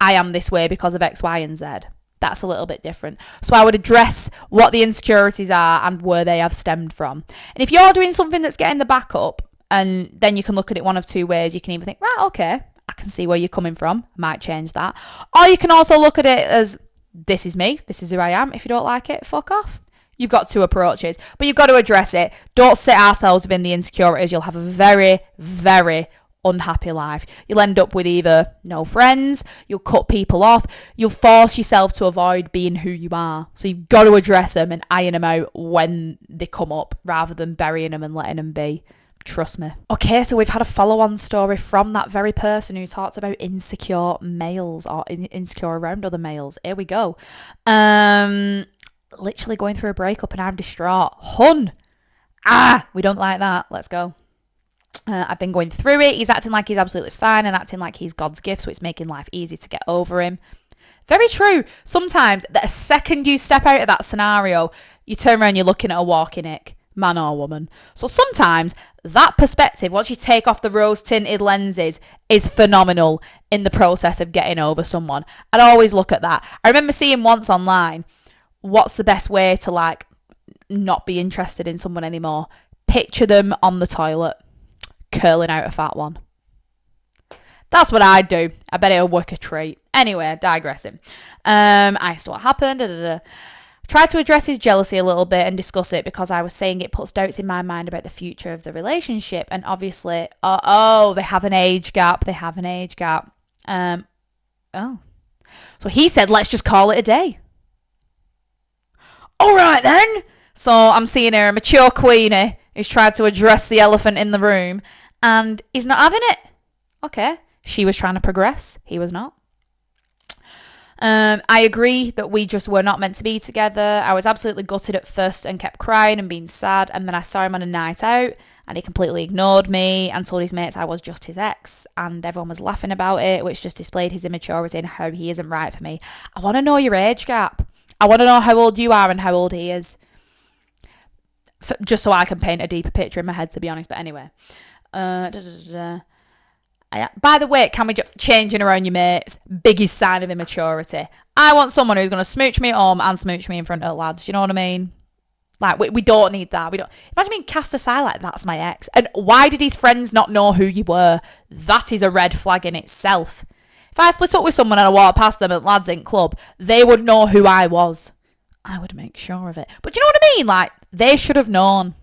I am this way because of X, Y, and Z. That's a little bit different. So I would address what the insecurities are and where they have stemmed from. And if you're doing something that's getting the back up, and then you can look at it one of two ways. You can either think, right, okay, I can see where you're coming from. I might change that. Or you can also look at it as, this is me. This is who I am. If you don't like it, fuck off. You've got two approaches. But you've got to address it. Don't sit ourselves within the insecurities. You'll have a very, very unhappy life. You'll end up with either no friends, you'll cut people off, you'll force yourself to avoid being who you are. So you've got to address them and iron them out when they come up rather than burying them and letting them be. Trust me. Okay, so we've had a follow-on story from that very person who talks about insecure males or insecure around other males. Here we go. Literally going through a breakup and I'm distraught. Hun! We don't like that. Let's go. I've been going through it. He's acting like he's absolutely fine and acting like he's God's gift, so it's making life easy to get over him. Very true. Sometimes, the second you step out of that scenario, you turn around, you're looking at a walking ick, man or woman. So sometimes that perspective, once you take off the rose tinted lenses, is phenomenal in the process of getting over someone. I'd always look at that. I remember seeing once online, what's the best way to like not be interested in someone anymore? Picture them on the toilet, curling out a fat one. That's what I'd do. I bet it'll work a treat. Anyway, digressing. I asked what happened. Tried to address his jealousy a little bit and discuss it because I was saying it puts doubts in my mind about the future of the relationship. And obviously, they have an age gap. So he said, let's just call it a day. All right then. So I'm seeing here a mature queenie who's tried to address the elephant in the room and he's not having it. Okay. She was trying to progress. He was not. I agree that we just were not meant to be together. I was absolutely gutted at first and kept crying and being sad. And then I saw him on a night out and he completely ignored me and told his mates I was just his ex. And everyone was laughing about it, which just displayed his immaturity and how he isn't right for me. I want to know your age gap. I want to know how old you are and how old he is. Just so I can paint a deeper picture in my head, to be honest. But anyway. By the way, can we changing around your mates? Biggest sign of immaturity. I want someone who's going to smooch me at home and smooch me in front of the lads. Do you know what I mean? Like, we don't need that. We don't. Imagine being cast aside like, that's my ex. And why did his friends not know who you were? That is a red flag in itself. If I split up with someone and I walk past them at Lads Inc. Club, they would know who I was. I would make sure of it. But do you know what I mean? Like, they should have known.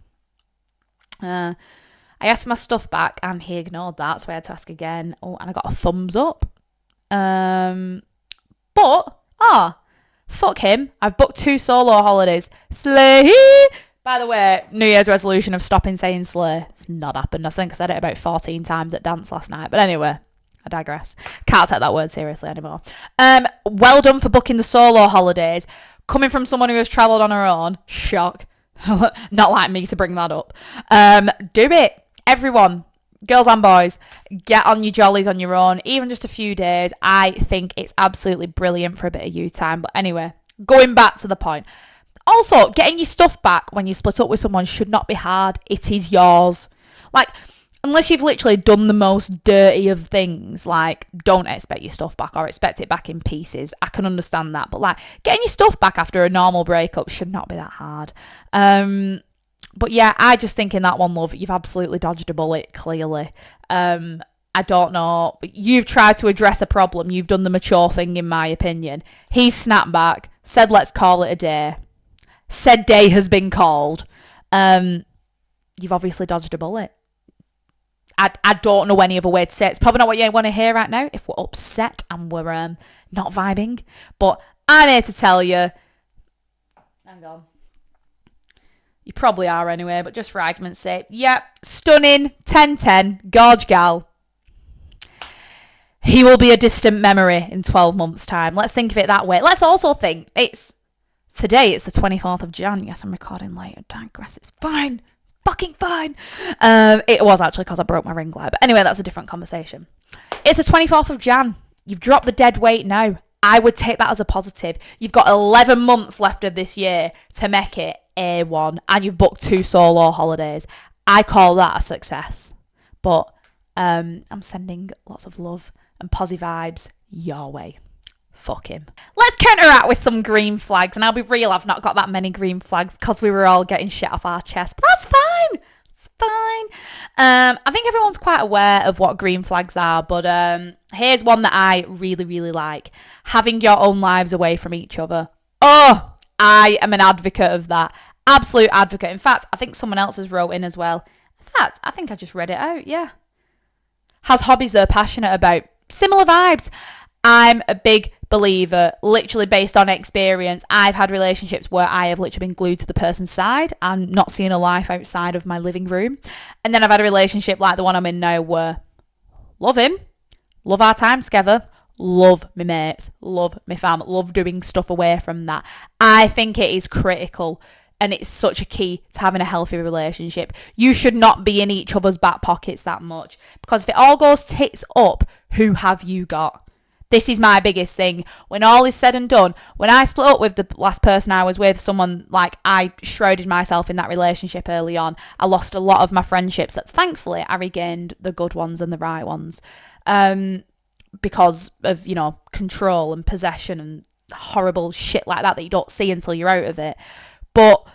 I asked for my stuff back and he ignored that, so I had to ask again. Oh, and I got a thumbs up. Fuck him. I've booked 2 solo holidays. Slay! By the way, New Year's resolution of stopping saying slay. It's not happened. I think I said it about 14 times at dance last night. But anyway, I digress. Can't take that word seriously anymore. Well done for booking the solo holidays. Coming from someone who has travelled on her own. Shock. Not like me to bring that up. Do it. Everyone, girls and boys, get on your jollies on your own, even just a few days. I think it's absolutely brilliant for a bit of you time. But anyway, going back to the point. Also, getting your stuff back when you split up with someone should not be hard. It is yours. Like, unless you've literally done the most dirty of things, like, don't expect your stuff back or expect it back in pieces. I can understand that. But, like, getting your stuff back after a normal breakup should not be that hard. But yeah, I just think in that one, love, you've absolutely dodged a bullet, clearly. I don't know. You've tried to address a problem. You've done the mature thing, in my opinion. He snapped back, said, let's call it a day. Said day has been called. You've obviously dodged a bullet. I don't know any other way to say it. It's probably not what you want to hear right now if we're upset and we're not vibing. But I'm here to tell you. Hang on. You probably are anyway, but just for argument's sake. Yep, stunning, 10-10, gorge gal. He will be a distant memory in 12 months' time. Let's think of it that way. Let's also think, today it's the 24th of Jan. Yes, I'm recording later. Digress, it's fine. Fucking fine. It was actually because I broke my ring light. But anyway, that's a different conversation. It's the 24th of Jan. You've dropped the dead weight now. I would take that as a positive. You've got 11 months left of this year to make it A1 and you've booked 2 solo holidays. I call that a success. But I'm sending lots of love and positive vibes your way. Fuck him. Let's counteract with some green flags. And I'll be real, I've not got that many green flags because we were all getting shit off our chest. But that's fine. It's fine. I think everyone's quite aware of what green flags are. But here's one that I really, really like. Having your own lives away from each other. Oh, I am an advocate of that. Absolute advocate. In fact, I think someone else has wrote in as well. In fact, I think I just read it out. Yeah. Has hobbies they're passionate about. Similar vibes. I'm a big believer, literally based on experience. I've had relationships where I have literally been glued to the person's side and not seen a life outside of my living room. And then I've had a relationship like the one I'm in now where love him, love our time together, love my mates, love my fam, love doing stuff away from that. I think it is critical and it's such a key to having a healthy relationship. You should not be in each other's back pockets that much because if it all goes tits up, who have you got? This is my biggest thing. When all is said and done, when I split up with the last person I was with, someone like I shrouded myself in that relationship early on. I lost a lot of my friendships that thankfully I regained the good ones and the right ones. Because of, you know, control and possession and horrible shit like that you don't see until you're out of it. But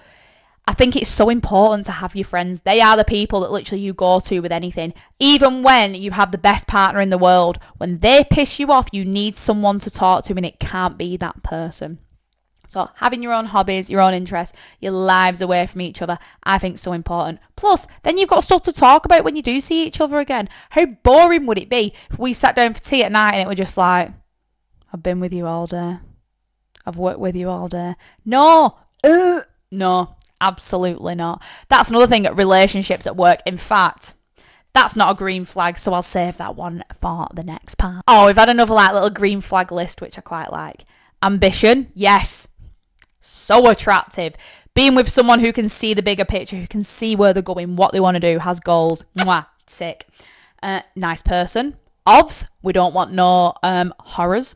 I think it's so important to have your friends. They are the people that literally you go to with anything. Even when you have the best partner in the world, when they piss you off, you need someone to talk to, and it can't be that person. So having your own hobbies, your own interests, your lives away from each other, I think is so important. Plus, then you've got stuff to talk about when you do see each other again. How boring would it be if we sat down for tea at night and it was just like, I've been with you all day. I've worked with you all day. No. Absolutely not. That's another thing at relationships at work. In fact, that's not a green flag, so I'll save that one for the next part. Oh, we've had another like little green flag list, which I quite like. Ambition, yes. So attractive. Being with someone who can see the bigger picture, who can see where they're going, what they want to do, has goals. Mwah, tick. Nice person. Ovs, we don't want no horrors.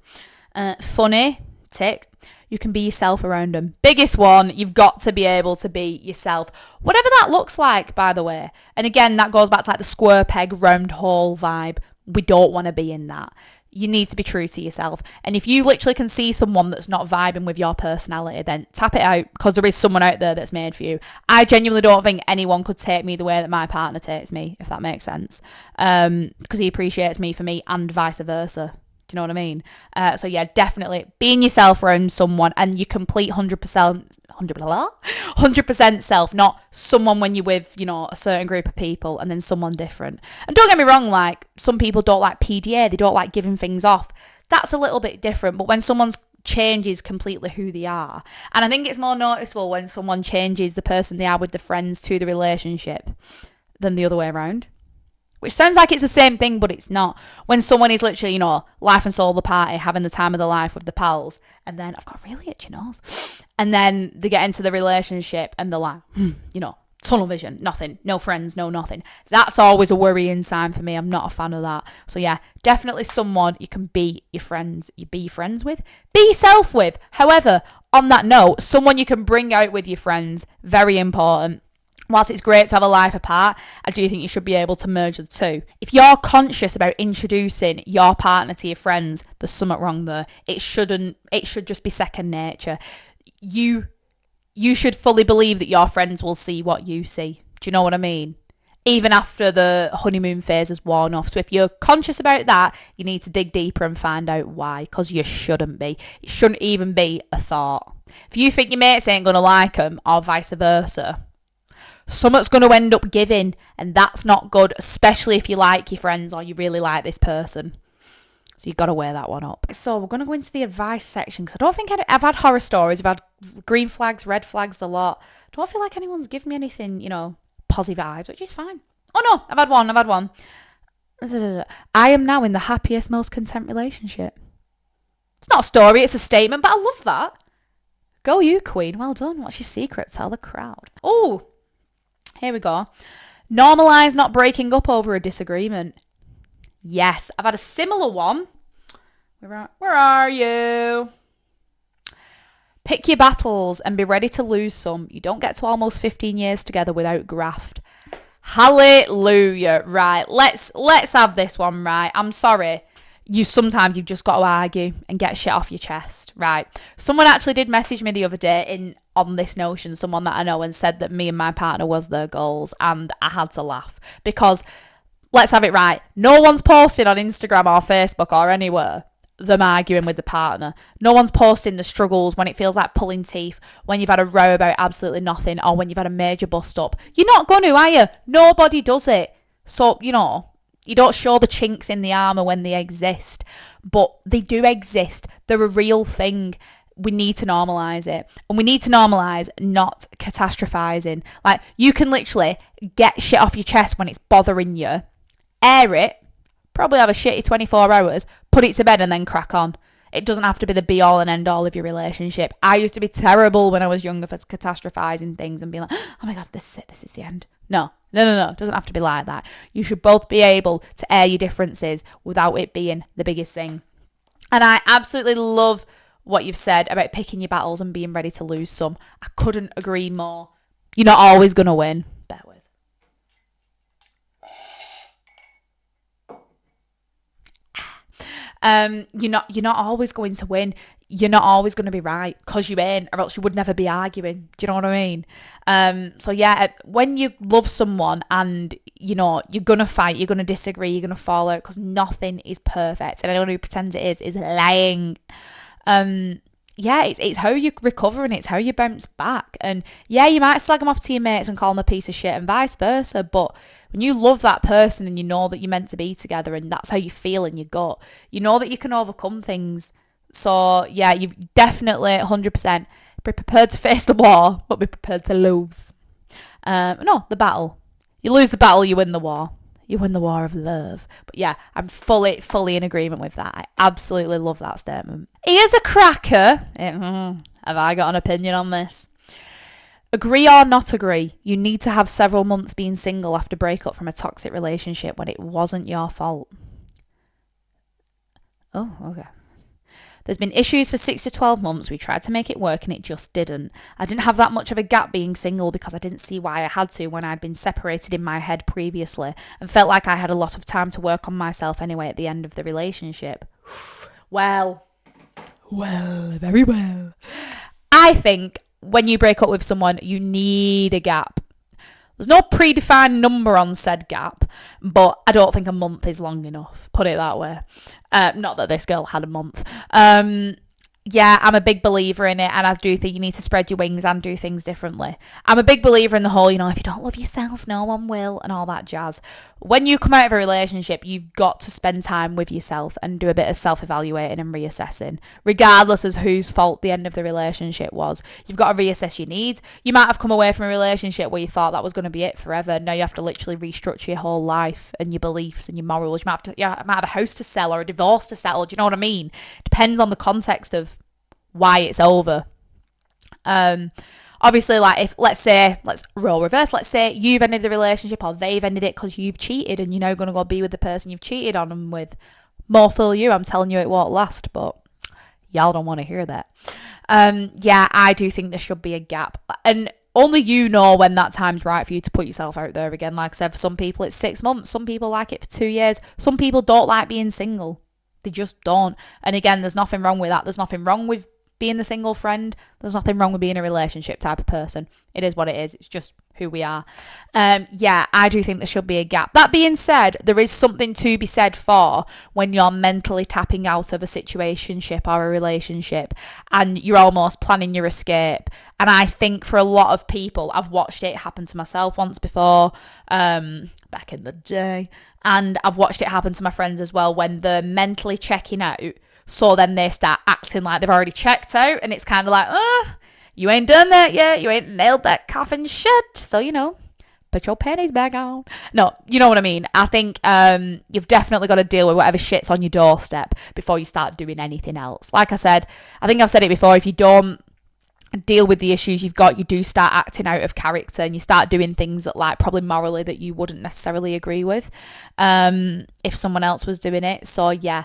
Funny, tick. You can be yourself around them. Biggest one, you've got to be able to be yourself. Whatever that looks like, by the way. And again, that goes back to like the square peg, round hole vibe. We don't want to be in that. You need to be true to yourself. And if you literally can see someone that's not vibing with your personality, then tap it out, because there is someone out there that's made for you. I genuinely don't think anyone could take me the way that my partner takes me, if that makes sense. Because he appreciates me for me and vice versa. Do you know what I mean? So yeah, definitely being yourself around someone, and you complete 100% self, not someone when you're with, you know, a certain group of people and then someone different. And don't get me wrong, like some people don't like PDA, they don't like giving things off. That's a little bit different. But when someone changes completely who they are, and I think it's more noticeable when someone changes the person they are with the friends to the relationship than the other way around. Which sounds like it's the same thing, but it's not. When someone is literally, you know, life and soul of the party, having the time of their life with the pals, and then, I've got really itchy nose, and then they get into the relationship and they're like, you know, tunnel vision, nothing, no friends, no nothing. That's always a worrying sign for me. I'm not a fan of that. So yeah, definitely someone you can be your friends, you be friends with, be yourself with. However, on that note, someone you can bring out with your friends, very important. Whilst it's great to have a life apart, I do think you should be able to merge the two. If you're conscious about introducing your partner to your friends, there's something wrong there. It should just be second nature. You should fully believe that your friends will see what you see. Do you know what I mean? Even after the honeymoon phase has worn off. So if you're conscious about that, you need to dig deeper and find out why, because you shouldn't be. It shouldn't even be a thought. If you think your mates ain't going to like them, or vice versa, something's going to end up giving, and that's not good, especially if you like your friends or you really like this person. So you've got to weigh that one up. So we're going to go into the advice section, because I don't think I've had horror stories. I've had green flags, red flags, the lot. I don't feel like anyone's given me anything, you know, positive vibes, which is fine. Oh no, I've had one. I am now in the happiest, most content relationship. It's not a story, it's a statement, but I love that. Go you, queen. Well done. What's your secret? Tell the crowd. Oh, here we go. Normalise not breaking up over a disagreement. Yes, I've had a similar one. Where are you? Pick your battles and be ready to lose some. You don't get to almost 15 years together without graft. Hallelujah. Right, let's have this one, right? I'm sorry. Sometimes you've just got to argue and get shit off your chest, right? Someone actually did message me the other day on this notion, someone that I know, and said that me and my partner was their goals, and I had to laugh because, let's have it right, no one's posting on Instagram or Facebook or anywhere them arguing with the partner. No one's posting the struggles when it feels like pulling teeth, when you've had a row about absolutely nothing, or when you've had a major bust up. You're not going to, are you? Nobody does it. So, you know, you don't show the chinks in the armour when they exist, but they do exist. They're a real thing. We need to normalise it. And we need to normalise not catastrophising. Like, you can literally get shit off your chest when it's bothering you, air it, probably have a shitty 24 hours, put it to bed and then crack on. It doesn't have to be the be all and end all of your relationship. I used to be terrible when I was younger for catastrophising things and being like, oh my God, this is it, this is the end. No. It doesn't have to be like that. You should both be able to air your differences without it being the biggest thing. And I absolutely love what you've said about picking your battles and being ready to lose some. I couldn't agree more. You're not always going to win. Bear with. You're not always going to win. You're not always going to be right because you ain't, or else you would never be arguing. Do you know what I mean? So yeah, when you love someone and you're gonna fight, you're gonna disagree, you're gonna fall out because nothing is perfect, and anyone who pretends it is lying. Yeah, it's how you recover and it's how you bounce back. And yeah, you might slag them off to your mates and call them a piece of shit and vice versa, but when you love that person and you know that you're meant to be together and that's how you feel in your gut, you know that you can overcome things. So yeah, you've definitely 100% be prepared to face the war, but be prepared to lose. No, the battle. You lose the battle, you win the war. You win the war of love. But yeah, I'm fully in agreement with that. I absolutely love that statement. Here's a cracker. Have I got an opinion on this? Agree or not agree, you need to have several months being single after breakup from a toxic relationship when it wasn't your fault. Oh, okay. There's been issues for 6 to 12 months. We tried to make it work and it just didn't. I didn't have that much of a gap being single because I didn't see why I had to when I'd been separated in my head previously and felt like I had a lot of time to work on myself anyway at the end of the relationship. Well, very well. I think when you break up with someone, you need a gap. There's no predefined number on said gap, but I don't think a month is long enough. Put it that way. Not that this girl had a month. Yeah, I'm a big believer in it, and I do think you need to spread your wings and do things differently. I'm a big believer in the whole, if you don't love yourself, no one will, and all that jazz. When you come out of a relationship, you've got to spend time with yourself and do a bit of self-evaluating and reassessing, regardless of whose fault the end of the relationship was. You've got to reassess your needs. You might have come away from a relationship where you thought that was going to be it forever. Now you have to literally restructure your whole life and your beliefs and your morals. You might have a house to sell or a divorce to settle. Do you know what I mean? Depends on the context of why it's over. Obviously, like, if let's role reverse, let's say you've ended the relationship or they've ended it because you've cheated and you're now going to go be with the person you've cheated on them with. More fool you, I'm telling you it won't last, but y'all don't want to hear that. Yeah, I do think there should be a gap, and only you know when that time's right for you to put yourself out there again. Like I said, for some people it's 6 months, some people like it for 2 years, some people don't like being single. They just don't. And again, there's nothing wrong with that. There's nothing wrong with being the single friend. There's nothing wrong with being a relationship type of person. It is what it is. It's just who we are. Yeah, I do think there should be a gap. That being said, there is something to be said for when you're mentally tapping out of a situationship or a relationship and you're almost planning your escape. And I think for a lot of people, I've watched it happen to myself once before, back in the day, and I've watched it happen to my friends as well when they're mentally checking out. So then they start acting like they've already checked out, and it's kind of like, you ain't done that yet. You ain't nailed that coffin shut. So, put your panties back on. No, you know what I mean? I think you've definitely got to deal with whatever shit's on your doorstep before you start doing anything else. Like I said, I think I've said it before, if you don't deal with the issues you've got, you do start acting out of character and you start doing things that, like, probably morally that you wouldn't necessarily agree with if someone else was doing it. So yeah,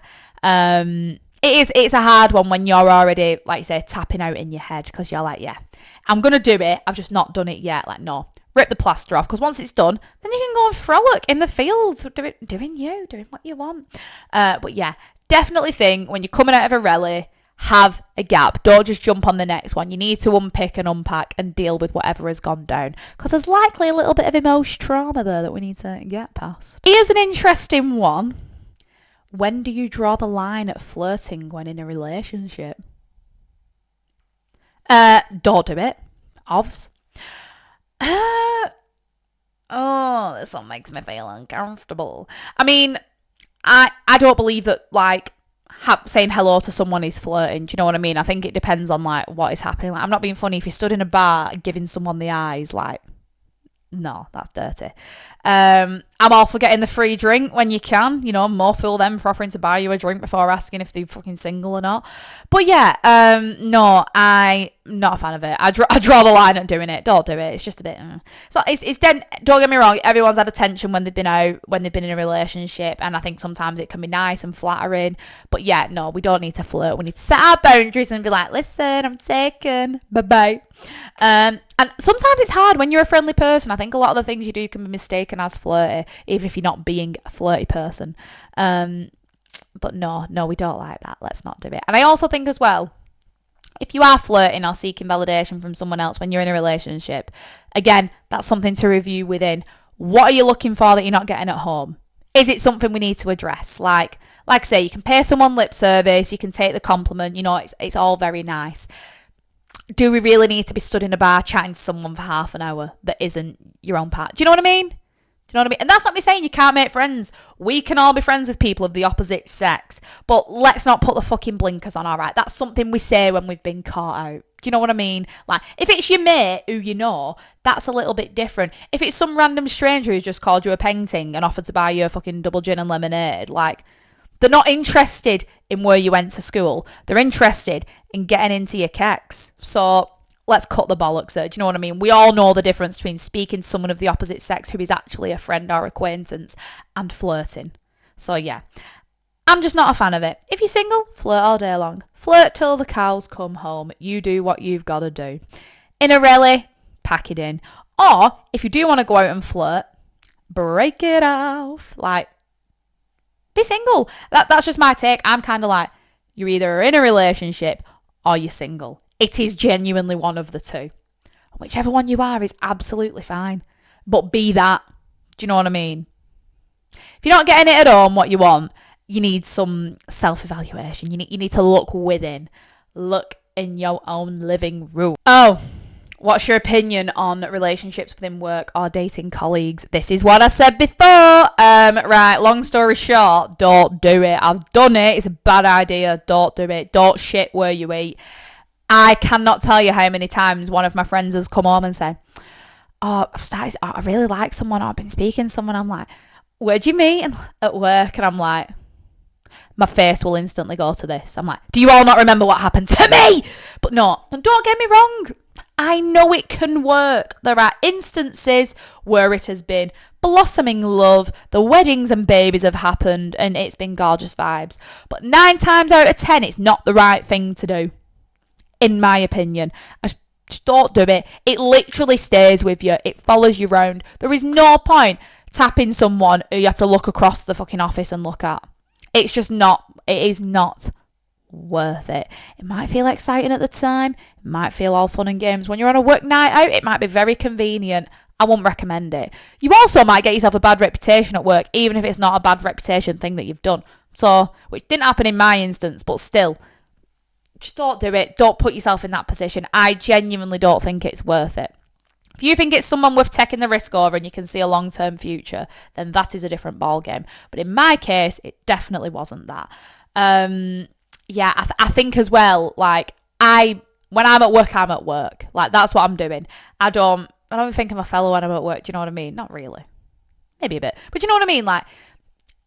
it's a hard one when you're already, like you say, tapping out in your head because you're like, yeah, I'm gonna do it, I've just not done it yet. Like, no, rip the plaster off, because once it's done, then you can go and frolic in the fields, doing what you want. But yeah, definitely think when you're coming out of a rally, have a gap. Don't just jump on the next one. You need to unpick and unpack and deal with whatever has gone down, because there's likely a little bit of emotional trauma there that we need to get past. Here's an interesting one. When do you draw the line at flirting when in a relationship? Don't do it. Ovs. Oh, this one makes me feel uncomfortable. I mean, I don't believe that, like, saying hello to someone is flirting. Do you know what I mean? I think it depends on, like, what is happening. Like, I'm not being funny. If you stood in a bar giving someone the eyes, like, no, that's dirty. I'm all for getting the free drink when you can. More fool them for offering to buy you a drink before asking if they're fucking single or not. But yeah, no, I not a fan of it. I draw the line at doing it. Don't do it. It's just a bit. So it's then. Don't get me wrong. Everyone's had attention when they've been out, when they've been in a relationship, and I think sometimes it can be nice and flattering. But yeah, no, we don't need to flirt. We need to set our boundaries and be like, listen, I'm taken. Bye bye. And sometimes it's hard when you're a friendly person. I think a lot of the things you do can be mistaken as flirty, even if you're not being a flirty person. But no, we don't like that. Let's not do it. And I also think as well, if you are flirting or seeking validation from someone else when you're in a relationship, again, that's something to review within. What are you looking for that you're not getting at home? Is it something we need to address? Like I say, you can pay someone lip service, you can take the compliment, it's all very nice. Do we really need to be stood in a bar chatting to someone for half an hour that isn't your own part? Do you know what I mean? And that's not me saying you can't make friends. We can all be friends with people of the opposite sex. But let's not put the fucking blinkers on, all right? That's something we say when we've been caught out. Do you know what I mean? Like, if it's your mate who you know, that's a little bit different. If it's some random stranger who's just called you a painting and offered to buy you a fucking double gin and lemonade, like, they're not interested in where you went to school. They're interested in getting into your kecks. So let's cut the bollocks there. Do you know what I mean? We all know the difference between speaking to someone of the opposite sex who is actually a friend or acquaintance and flirting. So yeah, I'm just not a fan of it. If you're single, flirt all day long. Flirt till the cows come home. You do what you've got to do. In a rally, pack it in. Or if you do want to go out and flirt, break it off. Like, be single. That's just my take. I'm kind of like, you're either in a relationship or you're single. It is genuinely one of the two. Whichever one you are is absolutely fine. But be that. Do you know what I mean? If you're not getting it at home, what you want, you need some self-evaluation. You need to look within. Look in your own living room. Oh, what's your opinion on relationships within work or dating colleagues? This is what I said before. Right, long story short, don't do it. I've done it. It's a bad idea. Don't do it. Don't shit where you eat. I cannot tell you how many times one of my friends has come home and said, I really like someone, or I've been speaking to someone. I'm like, where'd you meet? And at work. And I'm like, my face will instantly go to this. I'm like, do you all not remember what happened to me? But no, and don't get me wrong. I know it can work. There are instances where it has been blossoming love. The weddings and babies have happened and it's been gorgeous vibes. But 9 times out of 10, it's not the right thing to do. In my opinion, just don't do it. It literally stays with you. It follows you around. There is no point tapping someone who you have to look across the fucking office and look at. It's just not. It is not worth it. It might feel exciting at the time. It might feel all fun and games. When you're on a work night out, it might be very convenient. I won't recommend it. You also might get yourself a bad reputation at work, even if it's not a bad reputation thing that you've done. So, which didn't happen in my instance, but still. Just don't do it. Don't put yourself in that position. I genuinely don't think it's worth it. If you think it's someone worth taking the risk over and you can see a long-term future, then that is a different ballgame. But in my case, it definitely wasn't that. Yeah, I think as well, like, when I'm at work, I'm at work. Like, that's what I'm doing. I don't think of my fellow when I'm at work. Do you know what I mean? Not really. Maybe a bit. But you know what I mean? Like,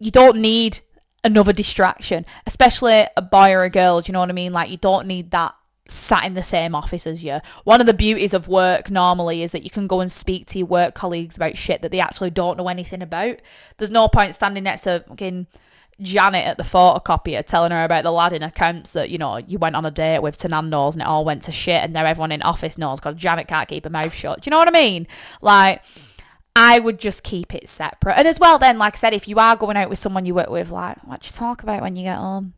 you don't need another distraction, especially a boy or a girl. Do you know what I mean? Like, you don't need that sat in the same office as you. One of the beauties of work normally is that you can go and speak to your work colleagues about shit that they actually don't know anything about. There's no point standing next to fucking Janet at the photocopier telling her about the lad in accounts that, you went on a date with to Nando's and it all went to shit and now everyone in office knows because Janet can't keep her mouth shut. Do you know what I mean? Like, I would just keep it separate. And as well then, like I said, if you are going out with someone you work with, like, what do you talk about when you get home?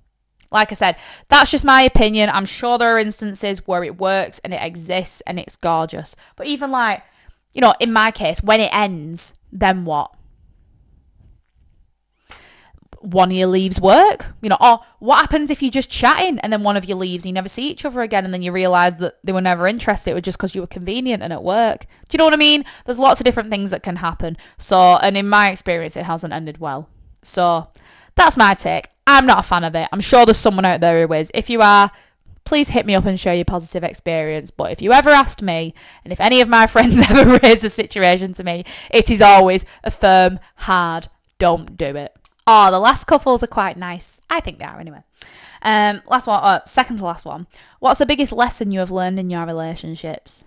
Like I said, that's just my opinion. I'm sure there are instances where it works and it exists and it's gorgeous. But even like, in my case, when it ends, then what? One of you leaves work, or what happens if you're just chatting and then one of you leaves and you never see each other again and then you realise that they were never interested, it was just because you were convenient and at work. Do you know what I mean? There's lots of different things that can happen. So, and in my experience, it hasn't ended well. So, that's my take. I'm not a fan of it. I'm sure there's someone out there who is. If you are, please hit me up and share your positive experience. But if you ever asked me, and if any of my friends ever raise a situation to me, it is always a firm, hard, don't do it. Oh, the last couples are quite nice. I think they are anyway. Last one, second to last one. What's the biggest lesson you have learned in your relationships?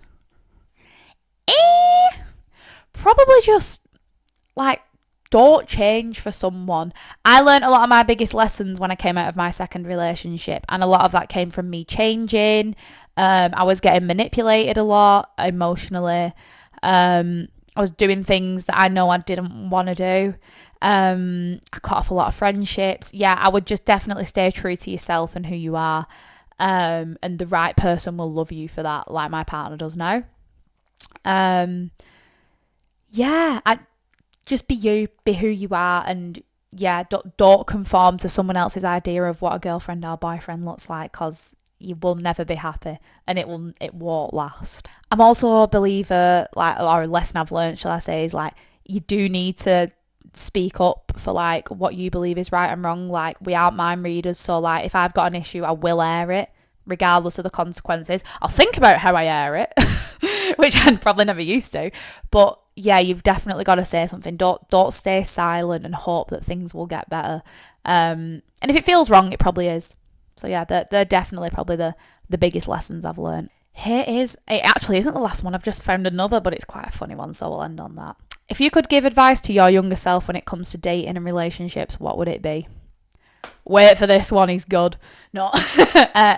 Probably just like, don't change for someone. I learned a lot of my biggest lessons when I came out of my second relationship, and a lot of that came from me changing. I was getting manipulated a lot emotionally. I was doing things that I know I didn't want to do. I cut off a lot of friendships. Yeah, I would just definitely stay true to yourself and who you are. And the right person will love you for that, like my partner does now. Yeah, I just be you, be who you are, and yeah, don't conform to someone else's idea of what a girlfriend or boyfriend looks like, because you will never be happy, and it won't last. I'm also a believer, like, or a lesson I've learned, shall I say, is like, you do need to speak up for like what you believe is right and wrong. Like, we aren't mind readers, so like if I've got an issue, I will air it regardless of the consequences. I'll think about how I air it, which I probably never used to, but yeah, you've definitely got to say something. Don't stay silent and hope that things will get better. And if it feels wrong, it probably is. So yeah, they're definitely probably the biggest lessons I've learned. It actually isn't the last one. I've just found another, but it's quite a funny one, so we'll end on that. If you could give advice to your younger self when it comes to dating and relationships, what would it be? Wait for this one, he's good. No,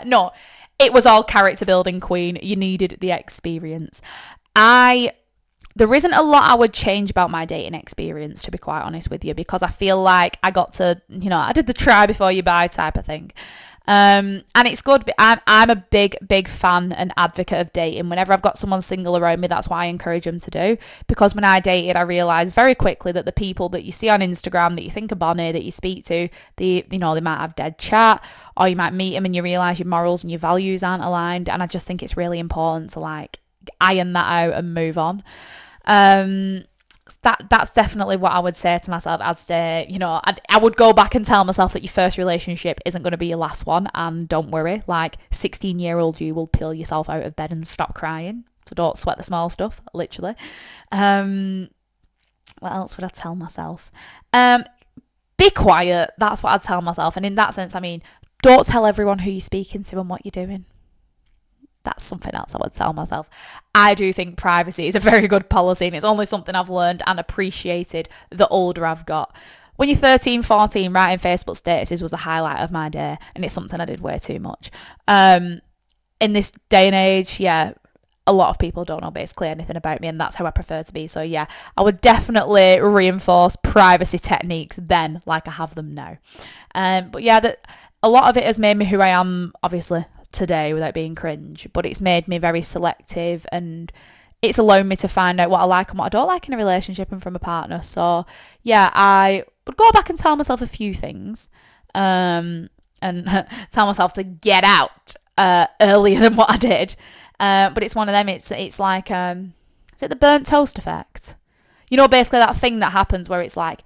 no, it was all character building, queen. You needed the experience. There isn't a lot I would change about my dating experience, to be quite honest with you, because I feel like I got to, I did the try before you buy type of thing. And it's good. But I'm a big fan and advocate of dating. Whenever I've got someone single around me, that's what I encourage them to do. Because when I dated, I realised very quickly that the people that you see on Instagram, that you think are bonny, that you speak to, they might have dead chat, or you might meet them and you realise your morals and your values aren't aligned. And I just think it's really important to like iron that out and move on. That's definitely what I would say to myself. I'd say, I would go back and tell myself that your first relationship isn't going to be your last one, and don't worry, like 16-year-old you will peel yourself out of bed and stop crying. So don't sweat the small stuff, literally. What else would I tell myself? Be quiet. That's what I'd tell myself. And in that sense, I mean, don't tell everyone who you're speaking to and what you're doing. That's something else I would tell myself. I do think privacy is a very good policy, and it's only something I've learned and appreciated the older I've got. When you're 13, 14, writing Facebook statuses was the highlight of my day, and it's something I did way too much. In this day and age, yeah, a lot of people don't know basically anything about me, and that's how I prefer to be. So yeah, I would definitely reinforce privacy techniques then, like I have them now. But yeah, a lot of it has made me who I am, obviously, today, without being cringe, but it's made me very selective, and it's allowed me to find out what I like and what I don't like in a relationship and from a partner. So yeah, I would go back and tell myself a few things, and tell myself to get out earlier than what I did. But it's one of them. It's like is it the burnt toast effect? Basically that thing that happens where it's like,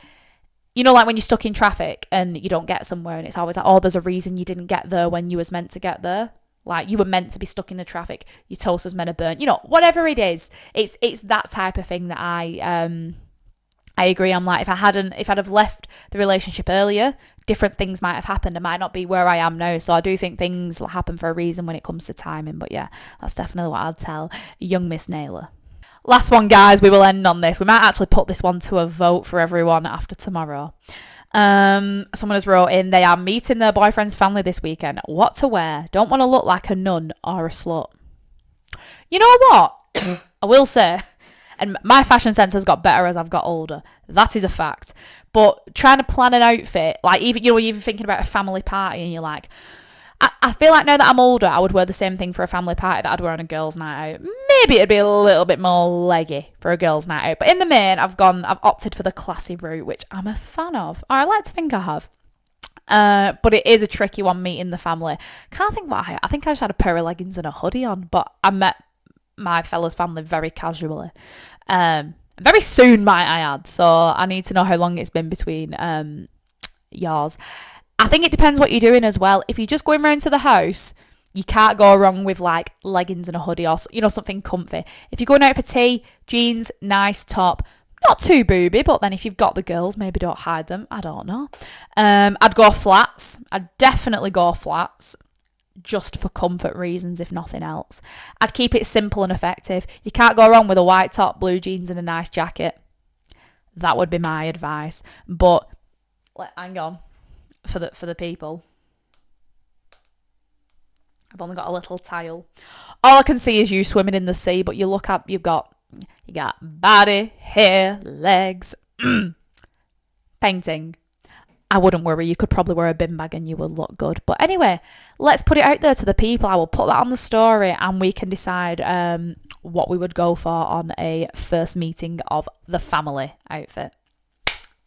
like when you're stuck in traffic and you don't get somewhere, and it's always like, oh, there's a reason you didn't get there when you was meant to get there. Like, you were meant to be stuck in the traffic. Your toast was meant to burn. Whatever it is, it's that type of thing that I agree. I'm like, if I'd have left the relationship earlier, different things might have happened. I might not be where I am now. So I do think things happen for a reason when it comes to timing. But yeah, that's definitely what I'd tell young Miss Nayled. Last one, guys, we will end on this. We might actually put this one to a vote for everyone after tomorrow. Someone has wrote in, they are meeting their boyfriend's family this weekend. What to wear? Don't want to look like a nun or a slut. You know what? I will say, and my fashion sense has got better as I've got older. That is a fact. But trying to plan an outfit, like even thinking about a family party, and you're like, I feel like now that I'm older, I would wear the same thing for a family party that I'd wear on a girls' night out. Maybe it'd be a little bit more leggy for a girls' night out. But in the main, I've opted for the classy route, which I'm a fan of. Or I like to think I have. But it is a tricky one, meeting the family. Can't think what I think I just had a pair of leggings and a hoodie on. But I met my fella's family very casually. Very soon, might I add. So I need to know how long it's been between yours. I think it depends what you're doing as well. If you're just going round to the house, you can't go wrong with like leggings and a hoodie or something comfy. If you're going out for tea, jeans, nice top, Not too booby, but then if you've got the girls, maybe don't hide them. I don't know. I'd go flats. I'd definitely go flats, just for comfort reasons, if nothing else. I'd keep it simple and effective. You can't go wrong with a white top, blue jeans, and a nice jacket. That would be my advice. But hang on, for the people. I've only got a little tile. All I can see is you swimming in the sea, but you look up, you got body, hair, legs, painting. I wouldn't worry. You could probably wear a bin bag and you will look good. But anyway, let's put it out there to the people. I will put that on the story and we can decide what we would go for on a first meeting of the family outfit.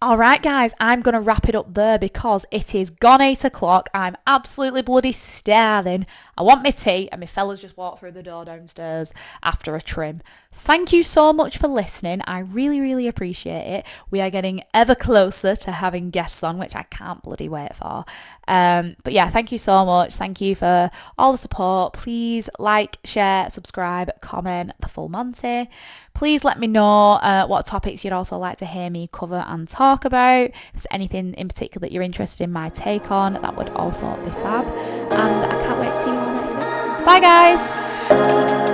All right, guys, I'm going to wrap it up there because it is gone 8 o'clock. I'm absolutely bloody starving. I want my tea and my fella's just walked through the door downstairs after a trim. Thank you so much for listening. I really, really appreciate it. We are getting ever closer to having guests on, which I can't bloody wait for. But yeah, thank you so much. Thank you for all the support. Please like, share, subscribe, comment, the full Monty. Please let me know what topics you'd also like to hear me cover and talk about. If there's anything in particular that you're interested in my take on, that would also be fab. And I can't wait to see you all next week. Bye, guys.